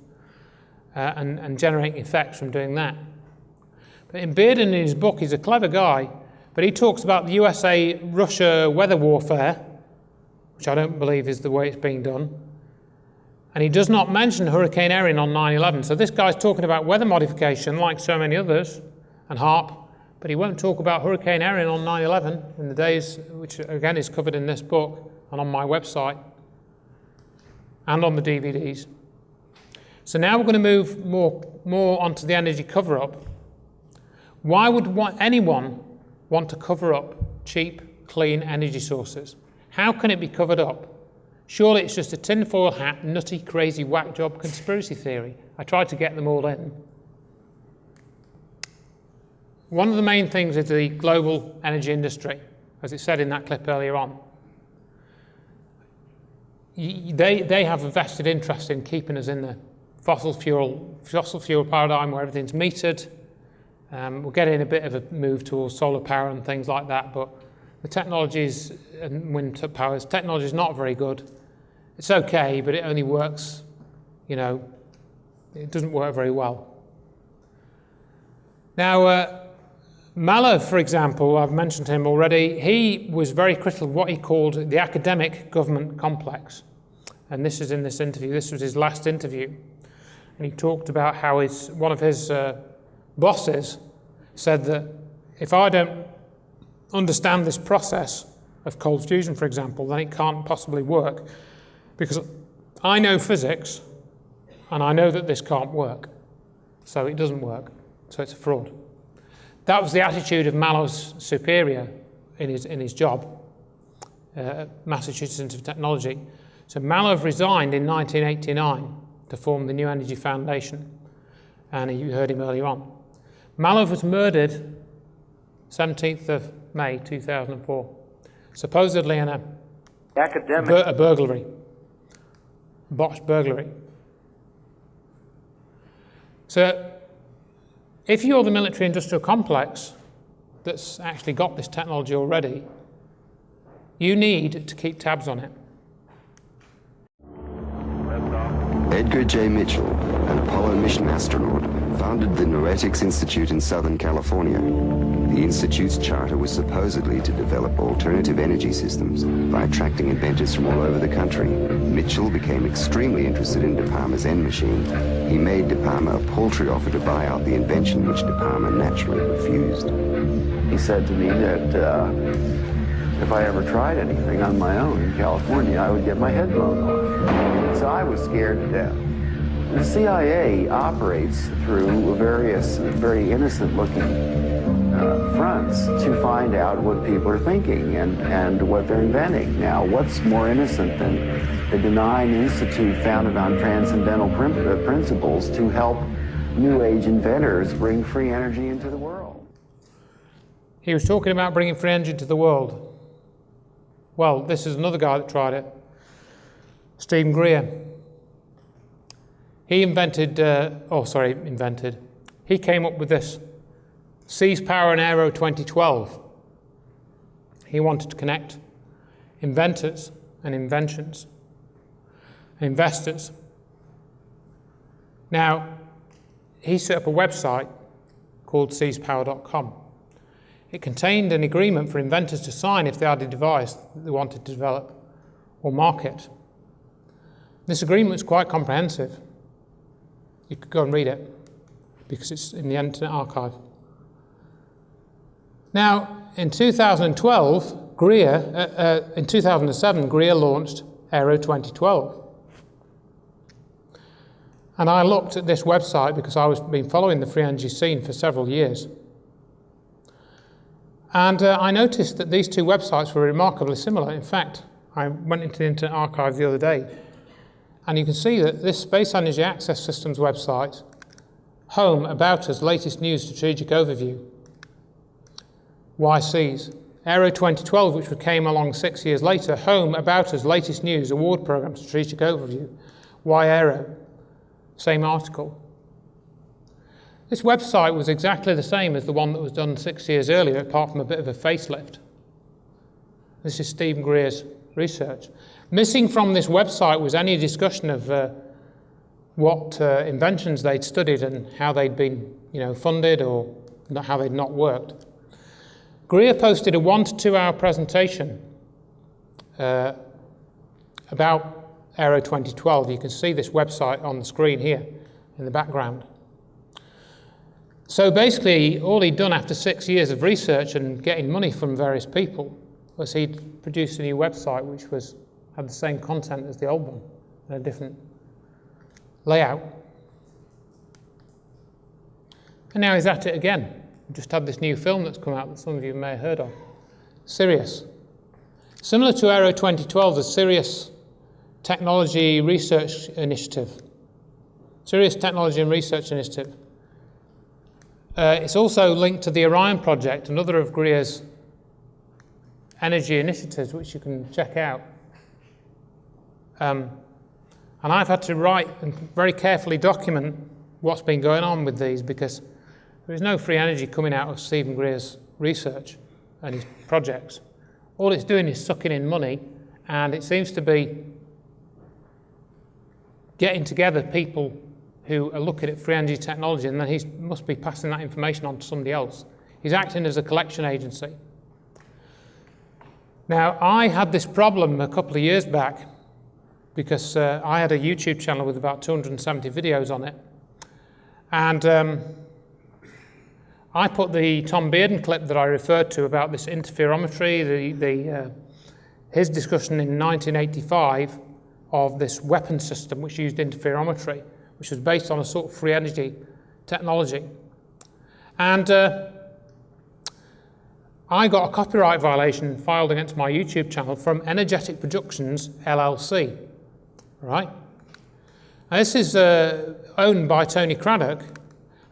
and generating effects from doing that. But in Bearden, in his book, he's a clever guy, but he talks about the USA-Russia weather warfare, which I don't believe is the way it's being done. And he does not mention Hurricane Erin on 9/11. So this guy's talking about weather modification like so many others, and HAARP, but he won't talk about Hurricane Erin on 9/11 in the days, which again is covered in this book and on my website and on the DVDs. So now we're going to move more onto the energy cover-up. Why would anyone want to cover up cheap, clean energy sources? How can it be covered up? Surely it's just a tinfoil hat, nutty, crazy, whack job conspiracy theory. I tried to get them all in. One of the main things is the global energy industry, as it said in that clip earlier on. They have a vested interest in keeping us in the fossil fuel paradigm where everything's metered. We're getting a bit of a move towards solar power and things like that, but the technologies and wind powers, technology is not very good. It's okay, but it only works, it doesn't work very well. Now, Mallow, for example, I've mentioned him already, he was very critical of what he called the academic government complex. And this is in this interview. This was his last interview. And he talked about how one of his bosses said that if I don't understand this process of cold fusion, for example, then it can't possibly work. Because I know physics, and I know that this can't work. So it doesn't work. So it's a fraud. That was the attitude of Mallow's superior in his job, Massachusetts Institute of Technology. So Mallow resigned in 1989 to form the New Energy Foundation, and you heard him earlier on. Mallow was murdered 17th of May 2004, supposedly in a burglary, botched burglary. So if you're the military-industrial complex that's actually got this technology already, you need to keep tabs on it. Edgar J. Mitchell, an Apollo mission astronaut, founded the Noetics Institute in Southern California. The Institute's charter was supposedly to develop alternative energy systems by attracting inventors from all over the country. Mitchell became extremely interested in De Palma's N machine. He made De Palma a paltry offer to buy out the invention, which De Palma naturally refused. He said to me that if I ever tried anything on my own in California, I would get my head blown off. So I was scared to death. The CIA operates through various very innocent-looking fronts to find out what people are thinking and what they're inventing. Now, what's more innocent than a benign institute founded on transcendental principles to help New Age inventors bring free energy into the world? He was talking about bringing free energy to the world. Well, this is another guy that tried it, Stephen Greer. He he came up with this, Seize Power and Aero 2012. He wanted to connect inventors and inventions, investors. Now, he set up a website called seizepower.com. It contained an agreement for inventors to sign if they had a device that they wanted to develop or market. This agreement was quite comprehensive. You could go and read it because it's in the Internet Archive. Now, in 2007, Greer launched Aero 2012. And I looked at this website because I've been following the free energy scene for several years. And I noticed that these two websites were remarkably similar. In fact, I went into the Internet Archive the other day, and you can see that this Space Energy Access Systems website, home, about us, latest news, strategic overview, YCs. Aero 2012, which came along 6 years later, home, about us, latest news, award program, strategic overview, Y Aero, same article. This website was exactly the same as the one that was done 6 years earlier, apart from a bit of a facelift. This is Stephen Greer's research. Missing from this website was any discussion of what inventions they'd studied and how they'd been, funded or how they'd not worked. Greer posted a 1 to 2 hour presentation about Aero 2012. You can see this website on the screen here in the background. So basically, all he'd done after 6 years of research and getting money from various people was he'd produced a new website which had the same content as the old one, and a different layout. And now he's at it again. We just had this new film that's come out that some of you may have heard of, Sirius. Similar to Aero 2012, the Sirius technology research initiative. Serious technology and research initiative. It's also linked to the Orion project, another of Greer's energy initiatives, which you can check out. And I've had to write and very carefully document what's been going on with these, because there is no free energy coming out of Stephen Greer's research and his projects. All it's doing is sucking in money, and it seems to be getting together people who are looking at free energy technology, and then he must be passing that information on to somebody else. He's acting as a collection agency. Now, I had this problem a couple of years back because I had a YouTube channel with about 270 videos on it. And I put the Tom Bearden clip that I referred to about this interferometry, his discussion in 1985 of this weapon system which used interferometry, which was based on a sort of free energy technology. And I got a copyright violation filed against my YouTube channel from Energetic Productions, LLC, right? Now, this is owned by Tony Craddock,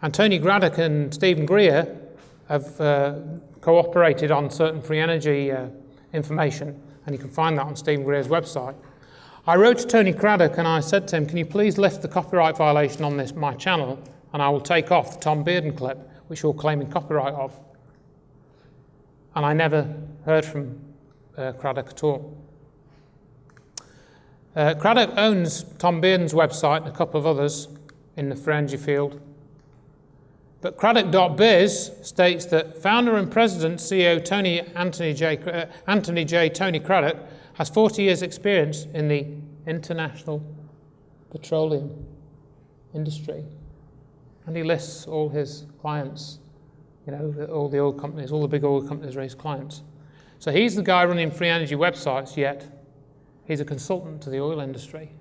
and Tony Craddock and Stephen Greer have cooperated on certain free energy information, and you can find that on Stephen Greer's website. I wrote to Tony Craddock and I said to him, can you please lift the copyright violation on my channel, and I will take off the Tom Bearden clip, which you're claiming copyright of. And I never heard from Craddock at all. Craddock owns Tom Bearden's website and a couple of others in the free energy field. But Craddock.biz states that founder and president CEO Anthony J. Tony Craddock has 40 years experience in the international petroleum industry. And he lists all his clients, you know, all the oil companies, all the big oil companies are his clients. So he's the guy running free energy websites, yet he's a consultant to the oil industry.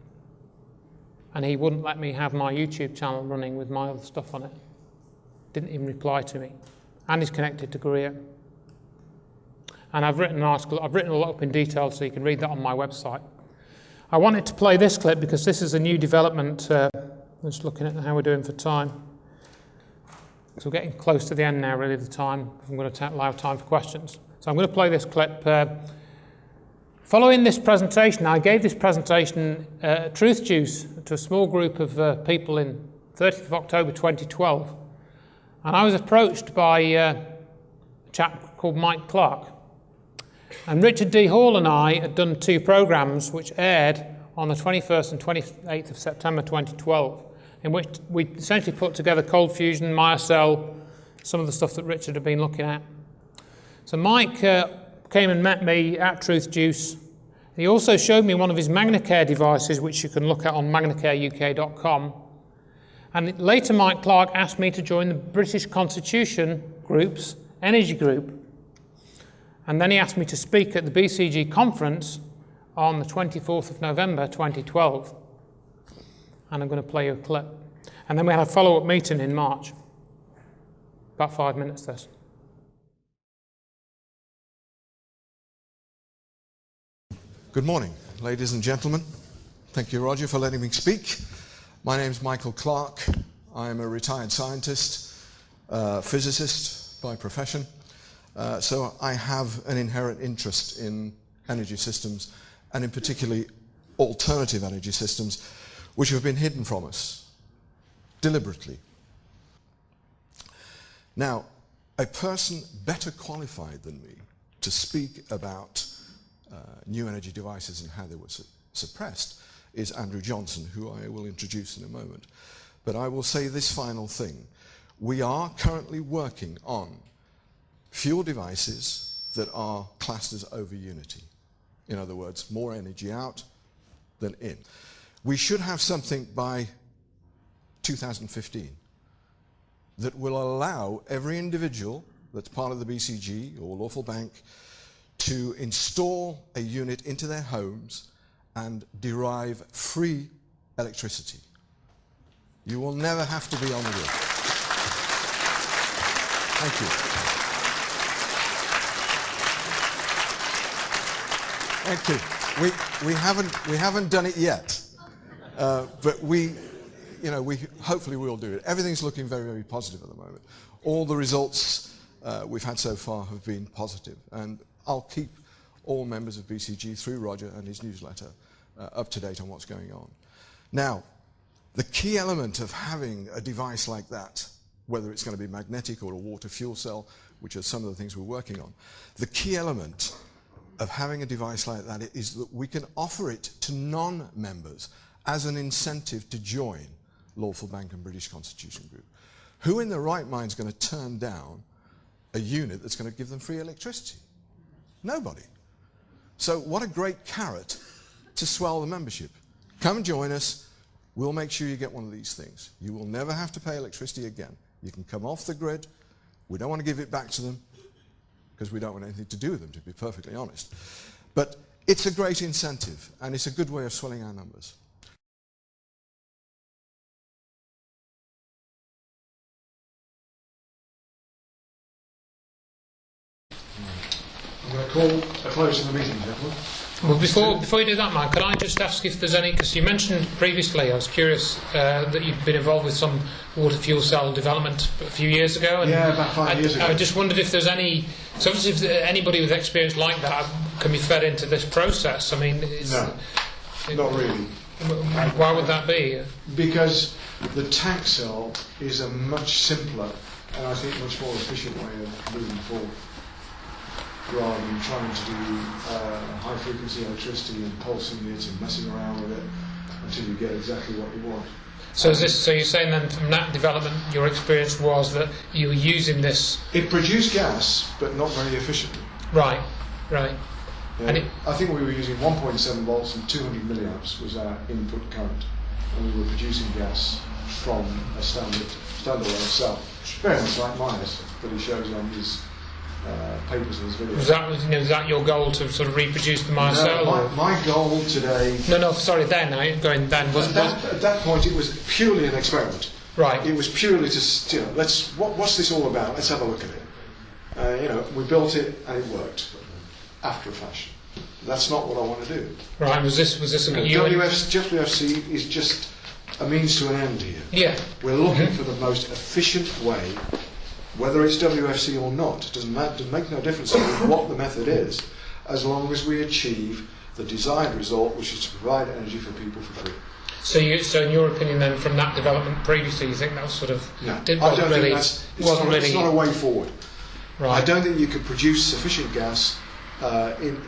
And he wouldn't let me have my YouTube channel running with my other stuff on it. Didn't even reply to me. And he's connected to Greer. And I've written an article, I've written a lot up in detail so you can read that on my website. I wanted to play this clip because this is a new development. I'm just looking at how we're doing for time. So we're getting close to the end now, really, the time. I'm going to allow time for questions. So I'm going to play this clip. Following this presentation, I gave this presentation, Truth Juice, to a small group of people in 30th of October 2012. And I was approached by a chap called Mike Clark. And Richard D. Hall and I had done 2 programs which aired on the 21st and 28th of September 2012, in which we essentially put together cold fusion, myocell, some of the stuff that Richard had been looking at. So Mike came and met me at Truth Juice. He also showed me one of his MagnaCare devices, which you can look at on magnacareuk.com. And later Mike Clark asked me to join the British Constitution Group's energy group. And then he asked me to speak at the BCG conference on the 24th of November 2012. And I'm going to play you a clip. And then we had a follow-up meeting in March. About 5 minutes, this. Good morning, ladies and gentlemen. Thank you, Roger, for letting me speak. My name is Michael Clark. I am a retired scientist, physicist by profession. So I have an inherent interest in energy systems, and in particularly alternative energy systems, which have been hidden from us deliberately. Now, a person better qualified than me to speak about new energy devices and how they were suppressed is Andrew Johnson, who I will introduce in a moment. But I will say this final thing. We are currently working on fuel devices that are classed as over unity. In other words, more energy out than in. We should have something by 2015 that will allow every individual that's part of the BCG or lawful bank to install a unit into their homes and derive free electricity. You will never have to be on the grid. Thank you. Thank you. We haven't done it yet, but we hopefully will do it. Everything's looking very, very positive at the moment. All the results we've had so far have been positive, and I'll keep all members of BCG through Roger and his newsletter up to date on what's going on. Now, the key element of having a device like that, whether it's going to be magnetic or a water fuel cell, which are some of the things we're working on, the key element of having a device like that is that we can offer it to non-members as an incentive to join Lawful Bank and British Constitution Group. Who in their right mind is going to turn down a unit that's going to give them free electricity? Nobody. So what a great carrot to swell the membership. Come and join us. We'll make sure you get one of these things. You will never have to pay electricity again. You can come off the grid. We don't want to give it back to them because we don't want anything to do with them, to be perfectly honest. But it's a great incentive, and it's a good way of swelling our numbers. I'm going to call a close to the meeting, gentlemen. Well, before you do that, Mike, could I just ask if there's any, because you mentioned previously, I was curious, that you've been involved with some water fuel cell development a few years ago. And yeah, about 5 years ago. I just wondered if there's any, so obviously if anybody with experience like that can be fed into this process. I mean, not really. Why would that be? Because the tank cell is a much simpler and I think much more efficient way of moving forward, rather than trying to do high-frequency electricity and pulsing it and messing around with it until you get exactly what you want. So so you're saying then from that development, your experience was that you were using this... It produced gas, but not very efficiently. Right, right. Yeah, and I think we were using 1.7 volts and 200 milliamps was our input current, and we were producing gas from a standalone cell, very much like mine that he shows on his papers in his video. Was that your goal to sort of reproduce the Maya cell? No, my goal today... No, sorry, then was... At that point it was purely an experiment. Right. It was purely to, what's this all about? Let's have a look at it. We built it and it worked after a fashion. That's not what I want to do. Right, was this WFC is just a means to an end here. Yeah. We're looking for the most efficient way. Whether it's WFC or not, it doesn't make no difference what the method is, as long as we achieve the desired result, which is to provide energy for people for free. So in your opinion then, from that development previously, you think that was sort of... No, I don't think it's not a way forward. Right. I don't think you could produce sufficient gas in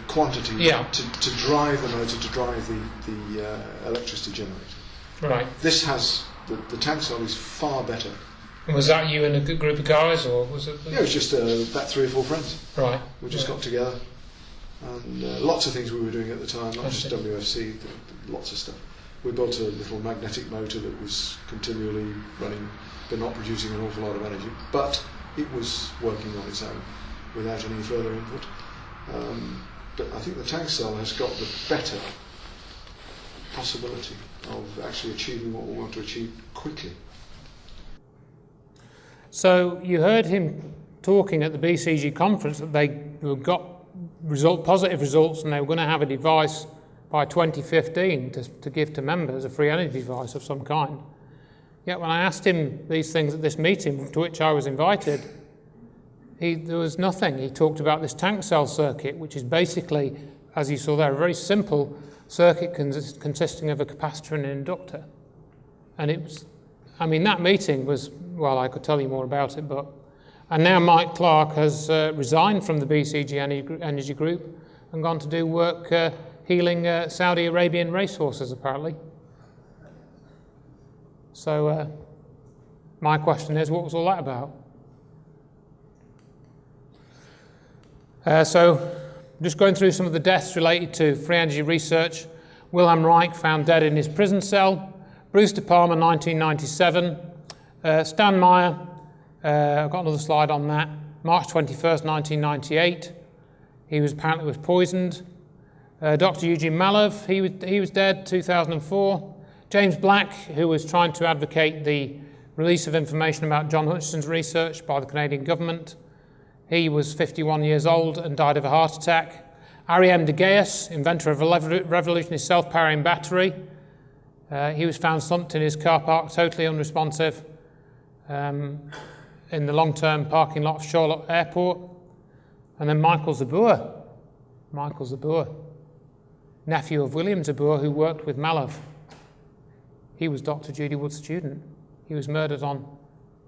quantity to drive the motor, to drive the electricity generator. Right. This has, the tank cell is far better. And was that you and a good group of guys, or was it? Yeah, it was just about 3 or 4 friends. Right. We just got together, and lots of things we were doing at the time, not just WFC, lots of stuff. We built a little magnetic motor that was continually running, but not producing an awful lot of energy, but it was working on its own without any further input. But I think the tank cell has got the better possibility of actually achieving what we want to achieve quickly. So you heard him talking at the BCG conference that they got positive results and they were going to have a device by 2015 to give to members, a free energy device of some kind. Yet when I asked him these things at this meeting to which I was invited, there was nothing. He talked about this tank cell circuit, which is basically, as you saw there, a very simple circuit consisting of a capacitor and an inductor. And it was, that meeting was, well, I could tell you more about it, and now Mike Clark has resigned from the BCG Energy Group and gone to do work healing Saudi Arabian racehorses, apparently. So my question is, what was all that about? So just going through some of the deaths related to free energy research. Wilhelm Reich found dead in his prison cell. Bruce De Palma, 1997. Stan Meyer, I've got another slide on that. March 21st, 1998. He was apparently poisoned. Dr. Eugene Malov, he was dead, 2004. James Black, who was trying to advocate the release of information about John Hutchison's research by the Canadian government. He was 51 years old and died of a heart attack. Ariam de Gaius, inventor of a revolutionary self-powering battery. He was found slumped in his car park, totally unresponsive, in the long-term parking lot of Charlotte Airport. And then Michael Zabur, nephew of William Zabur, who worked with Malov. He was Dr. Judy Wood's student. He was murdered on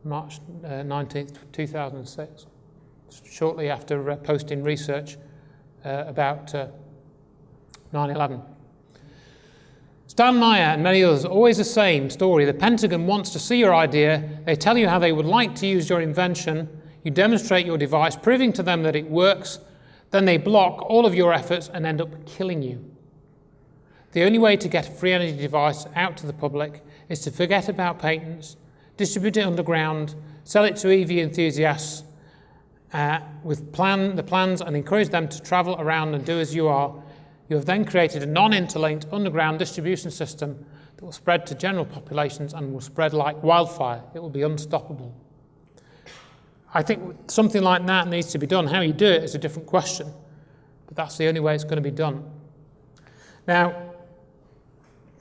March 19th, 2006, shortly after posting research about 9/11. Stan Meyer and many others, always the same story. The Pentagon wants to see your idea. They tell you how they would like to use your invention. You demonstrate your device, proving to them that it works. Then they block all of your efforts and end up killing you. The only way to get a free energy device out to the public is to forget about patents, distribute it underground, sell it to EV enthusiasts with the plans, and encourage them to travel around and do as you are. You have then created a non-interlinked underground distribution system that will spread to general populations and will spread like wildfire. It will be unstoppable. I think something like that needs to be done. How you do it is a different question, but that's the only way it's going to be done. Now,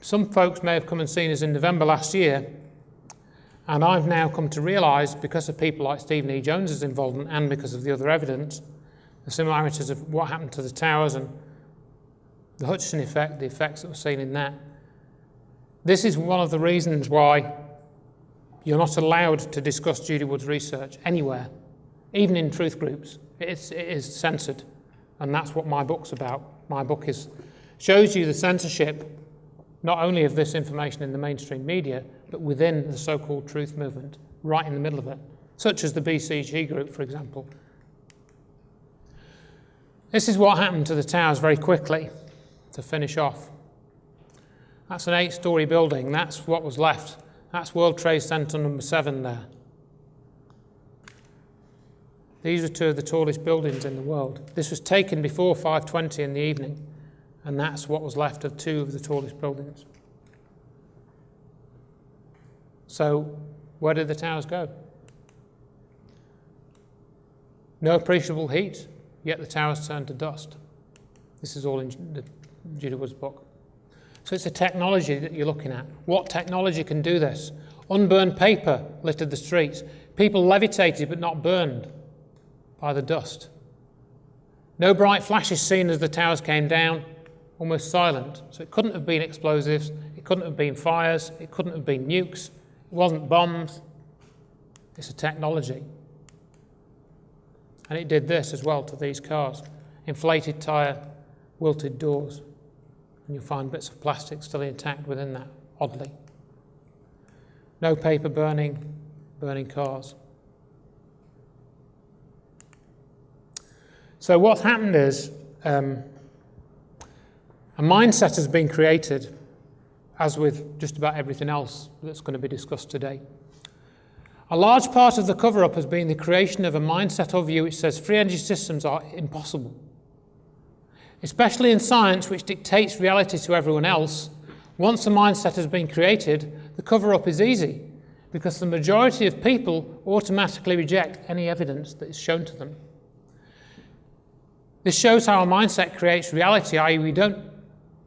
some folks may have come and seen us in November last year, and I've now come to realise, because of people like Stephen E. Jones's involvement and because of the other evidence, the similarities of what happened to the towers and the Hutchison effect, the effects that were seen in that. This is one of the reasons why you're not allowed to discuss Judy Wood's research anywhere, even in truth groups. It is censored, and that's what my book's about. My book shows you the censorship, not only of this information in the mainstream media, but within the so-called truth movement, right in the middle of it, such as the BCG group, for example. This is what happened to the towers very quickly, to finish off. That's an 8-story building. That's what was left. That's World Trade Center number 7 there. These are 2 of the tallest buildings in the world. This was taken before 5:20 in the evening, and that's what was left of 2 of the tallest buildings. So, where did the towers go? No appreciable heat, yet the towers turned to dust. This is all in Judy Wood's book. So it's a technology that you're looking at. What technology can do this? Unburned paper littered the streets. People levitated but not burned by the dust. No bright flashes seen as the towers came down, almost silent. So it couldn't have been explosives, it couldn't have been fires, it couldn't have been nukes, it wasn't bombs. It's a technology. And it did this as well to these cars. Inflated tyre, wilted doors. And you'll find bits of plastic still intact within that, oddly. No paper burning cars. So what's happened is a mindset has been created, as with just about everything else that's going to be discussed today. A large part of the cover-up has been the creation of a mindset or view which says free energy systems are impossible. Especially in science, which dictates reality to everyone else, once a mindset has been created, the cover-up is easy, because the majority of people automatically reject any evidence that is shown to them. This shows how a mindset creates reality, i.e. we don't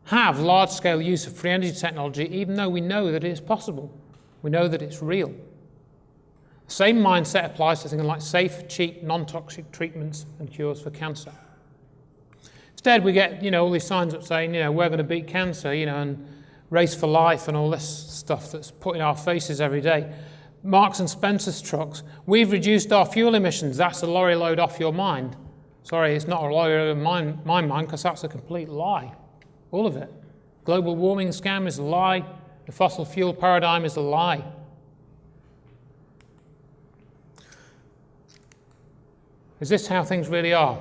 have large-scale use of free energy technology, even though we know that it is possible. We know that it's real. The same mindset applies to things like safe, cheap, non-toxic treatments and cures for cancer. Instead, we get, all these signs up saying, we're going to beat cancer, and race for life and all this stuff that's put in our faces every day. Marks and Spencer's trucks. We've reduced our fuel emissions. That's a lorry load off your mind. Sorry, it's not a lorry load of my mind, because that's a complete lie. All of it. Global warming scam is a lie. The fossil fuel paradigm is a lie. Is this how things really are?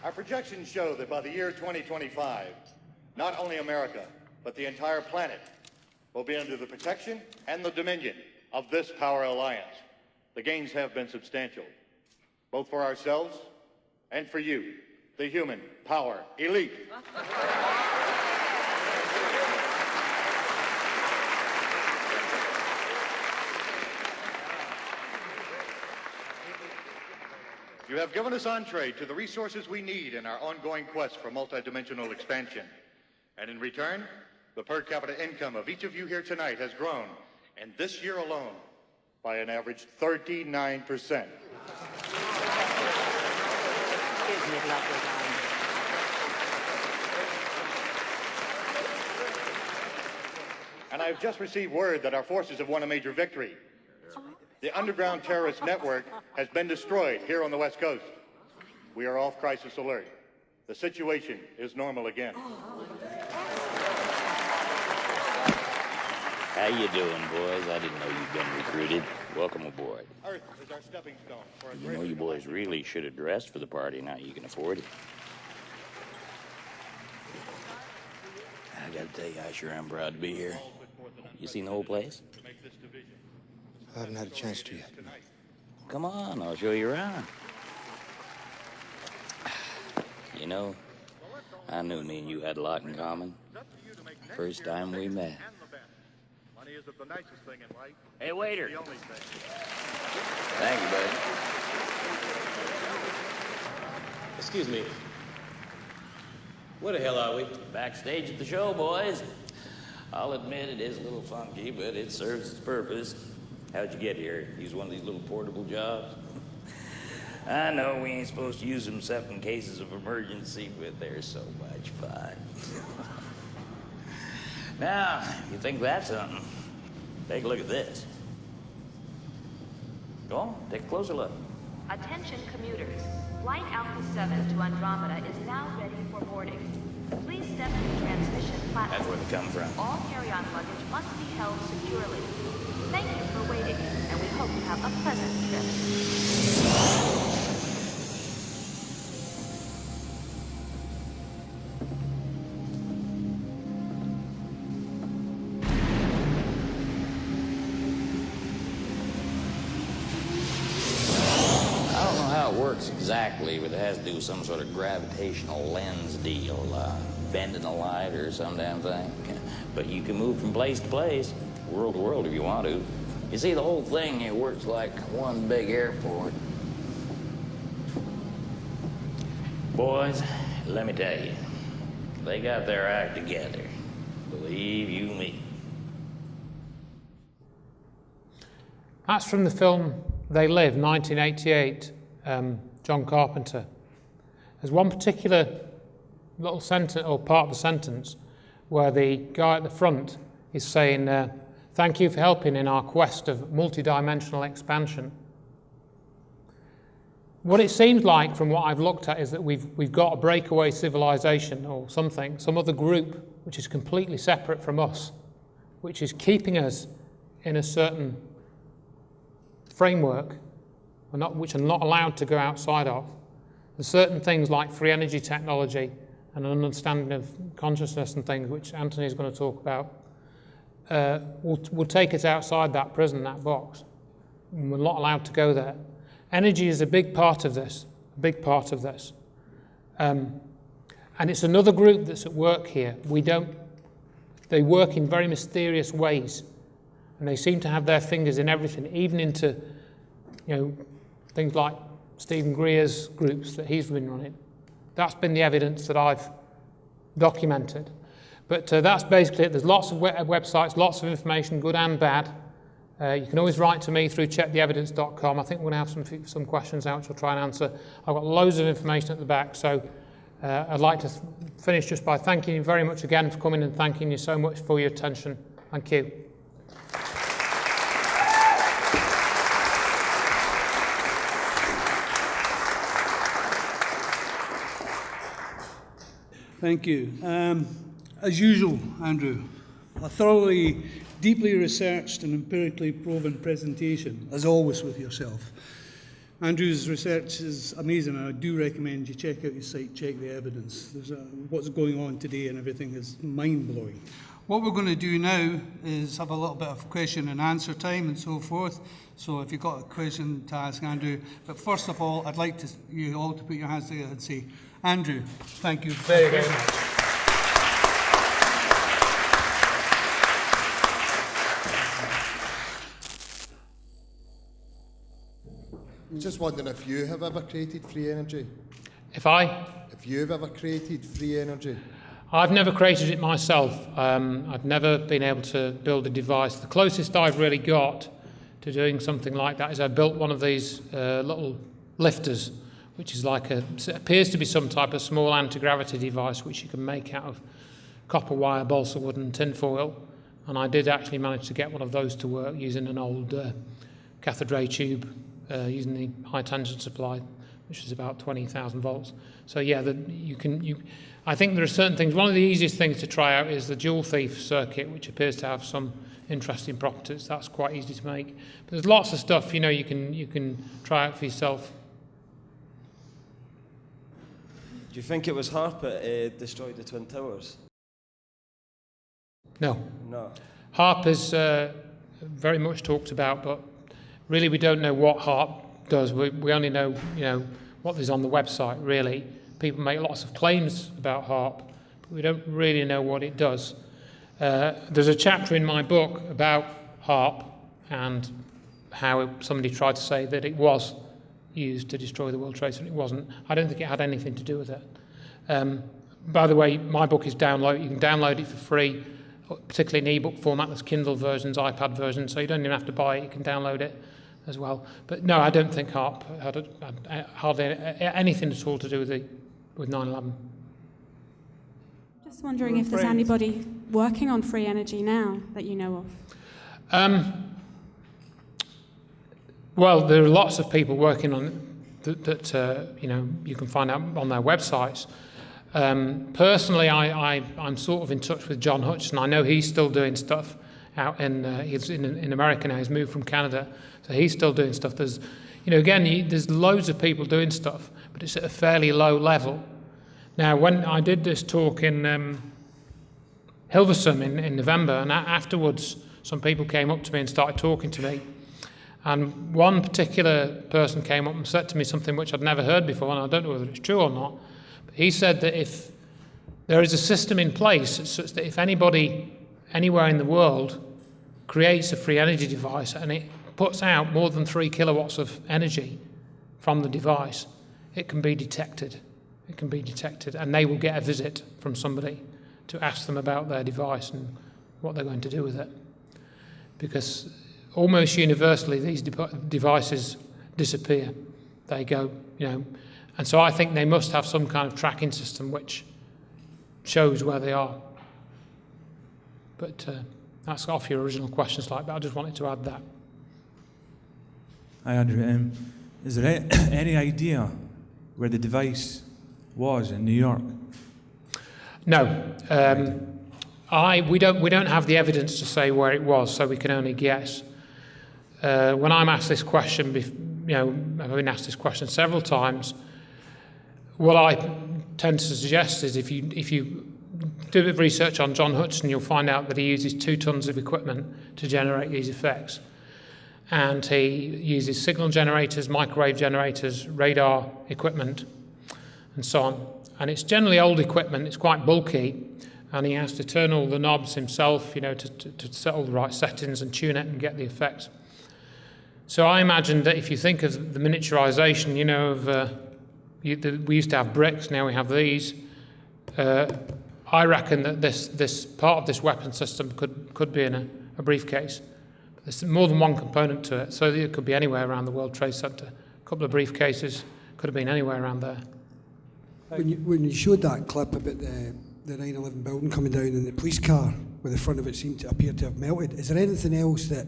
Our projections show that by the year 2025, not only America, but the entire planet will be under the protection and the dominion of this power alliance. The gains have been substantial, both for ourselves and for you, the human power elite. You have given us entree to the resources we need in our ongoing quest for multidimensional expansion. And in return, the per capita income of each of you here tonight has grown, and this year alone, by an average 39%. And I've just received word that our forces have won a major victory. The underground terrorist network has been destroyed here on the West Coast. We are off crisis alert. The situation is normal again. How you doing, boys? I didn't know you'd been recruited. Welcome aboard. Earth is our stepping stone for a You know you boys really should have dressed for the party. Now you can afford it. I gotta tell you, I sure am proud to be here. You seen the whole place? I haven't had a chance to yet. Come on, I'll show you around. You know, I knew me and you had a lot in common. First time we met. Money isn't the nicest thing in life. Hey, waiter. The only thing. Thank you, buddy. Excuse me. Where the hell are we? Backstage at the show, boys. I'll admit it is a little funky, but it serves its purpose. How'd you get here? Use one of these little portable jobs? I know we ain't supposed to use them except in cases of emergency, but they're so much fun. Now, if you think that's something, take a look at this. Go on, take a closer look. Attention commuters. Flight Alpha 7 to Andromeda is now ready for boarding. Please step to the transmission platform. That's where they come from. All carry-on luggage must be held securely. Thank you for waiting, and we hope you have a pleasant trip. Exactly, but it has to do with some sort of gravitational lens deal, bending a light or some damn thing. But you can move from place to place, world to world if you want to. You see, the whole thing here works like one big airport. Boys, let me tell you, they got their act together. Believe you me. That's from the film They Live, 1988. John Carpenter. There's one particular little sentence or part of the sentence where the guy at the front is saying, thank you for helping in our quest of multidimensional expansion. What it seems like from what I've looked at is that we've got a breakaway civilization or something, some other group which is completely separate from us, which is keeping us in a certain framework which are not allowed to go outside of. There's certain things like free energy technology and an understanding of consciousness and things, which Anthony is going to talk about, will take us outside that prison, that box. And we're not allowed to go there. Energy is a big part of this, And it's another group that's at work here. They work in very mysterious ways, and they seem to have their fingers in everything, even into, things like Stephen Greer's groups that he's been running. That's been the evidence that I've documented. But that's basically it. There's lots of websites, lots of information, good and bad. You can always write to me through checktheevidence.com. I think we're going to have some questions out which I'll try and answer. I've got loads of information at the back, so I'd like to finish just by thanking you very much again for coming and thanking you so much for your attention. Thank you. Thank you. As usual, Andrew, a thoroughly, deeply researched and empirically proven presentation, as always with yourself. Andrew's research is amazing, and I do recommend you check out his site, check the evidence. What's going on today and everything is mind-blowing. What we're going to do now is have a little bit of question and answer time and so forth. So if you've got a question to ask Andrew, but first of all, I'd like you all to put your hands together and say, Andrew, thank you very, very much. Just wondering if you have ever created free energy? If you've ever created free energy? I've never created it myself. I've never been able to build a device. The closest I've really got to doing something like that is I built one of these little lifters, which is like appears to be some type of small anti-gravity device which you can make out of copper wire, balsa wood and tin foil. And I did actually manage to get one of those to work using an old cathode ray tube, using the high tangent supply, which is about 20,000 volts. So yeah, I think there are certain things. One of the easiest things to try out is the dual thief circuit, which appears to have some interesting properties. That's quite easy to make. But there's lots of stuff, you can try out for yourself. Do you think it was HAARP that destroyed the Twin Towers? No. No. HAARP is very much talked about, but really we don't know what HAARP does. We only know, what is on the website, really. People make lots of claims about HAARP, but we don't really know what it does. There's a chapter in my book about HAARP and how somebody tried to say that it was used to destroy the World Trade Center. It wasn't. I don't think it had anything to do with it. By the way, my book is download. You can download it for free, particularly in ebook format. There's Kindle versions, iPad versions, so you don't even have to buy it. You can download it as well. But no, I don't think HAARP had hardly anything at all to do with 9/11. Just wondering if there's anybody working on free energy now that you know of. Well, there are lots of people working on it that you can find out on their websites. Personally, I'm sort of in touch with John Hutchison. I know he's still doing stuff out he's in America now. He's moved from Canada, so he's still doing stuff. There's, there's loads of people doing stuff, but it's at a fairly low level. Now, when I did this talk in Hilversum in November, and afterwards some people came up to me and started talking to me. And one particular person came up and said to me something which I'd never heard before, and I don't know whether it's true or not. But he said that if there is a system in place such that if anybody anywhere in the world creates a free energy device and it puts out more than 3 kilowatts of energy from the device, it can be detected. It can be detected, and they will get a visit from somebody to ask them about their device and what they're going to do with it. Because almost universally, these devices disappear. They go, and so I think they must have some kind of tracking system which shows where they are. But that's off your original questions, but I just wanted to add that. Hi, Andrew. Is there any idea where the device was in New York? No. We don't have the evidence to say where it was, so we can only guess. When I'm asked this question, I've been asked this question several times, what I tend to suggest is if you do a bit of research on John Hutchison, you'll find out that he uses 2 tons of equipment to generate these effects. And he uses signal generators, microwave generators, radar equipment, and so on. And it's generally old equipment, it's quite bulky, and he has to turn all the knobs himself, to set all the right settings and tune it and get the effects. So I imagine that if you think of the miniaturization, we used to have bricks, now we have these. I reckon that this part of this weapon system could be in a briefcase. There's more than one component to it, so it could be anywhere around the World Trade Center. A couple of briefcases, could have been anywhere around there. When you showed that clip about the 9/11 building coming down in the police car, where the front of it seemed to appear to have melted, is there anything else that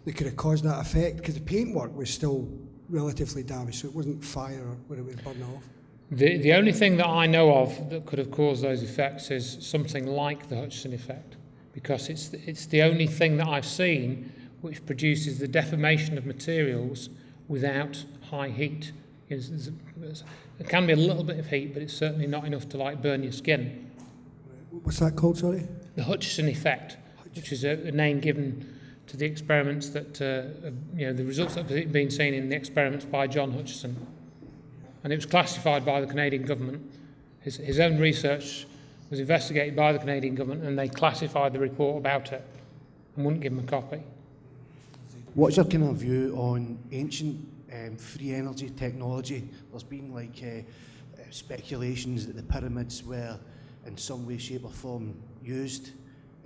could have caused that effect? Because the paintwork was still relatively damaged, so it wasn't fire or where it was burning off. The only thing that I know of that could have caused those effects is something like the Hutchison effect, because it's the only thing that I've seen which produces the deformation of materials without high heat. There can be a little bit of heat, but it's certainly not enough to like burn your skin. What's that called, sorry? The Hutchison effect, which is a name given to the experiments that, the results that have been seen in the experiments by John Hutchison. And it was classified by the Canadian government. His own research was investigated by the Canadian government, and they classified the report about it and wouldn't give him a copy. What's your kind of view on ancient free energy technology? There's been speculations that the pyramids were in some way, shape or form used.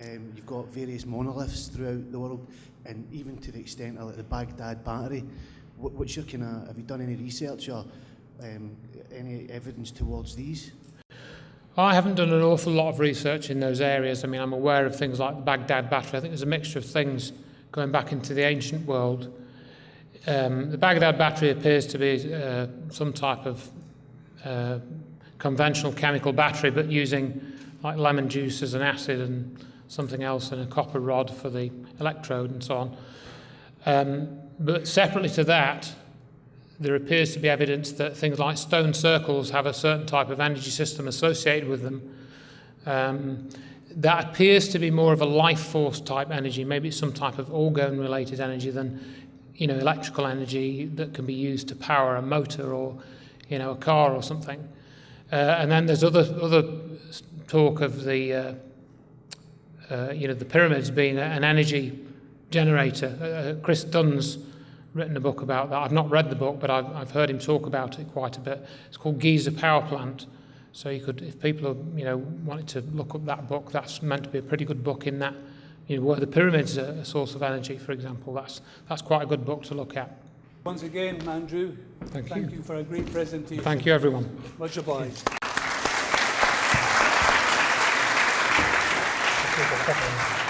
You've got various monoliths throughout the world, and even to the extent of the Baghdad battery. What's your have you done any research or any evidence towards these? I haven't done an awful lot of research in those areas. I mean, I'm aware of things like the Baghdad battery. I think there's a mixture of things going back into the ancient world. The Baghdad battery appears to be some type of conventional chemical battery, but using like lemon juice as an acid and something else and a copper rod for the electrode and so on. But separately to that, there appears to be evidence that things like stone circles have a certain type of energy system associated with them. That appears to be more of a life force type energy. Maybe it's some type of orgone related energy than electrical energy that can be used to power a motor or a car or something. And then there's other talk of the pyramids being an energy generator. Chris Dunn's written a book about that. I've not read the book, but I've heard him talk about it quite a bit. It's called Giza Power Plant. So you could, if people are, wanted to look up that book, that's meant to be a pretty good book in that, where the pyramids are a source of energy, for example. That's quite a good book to look at. Once again, Andrew, thank you for a great presentation. Thank you, everyone. Much obliged. Thank you.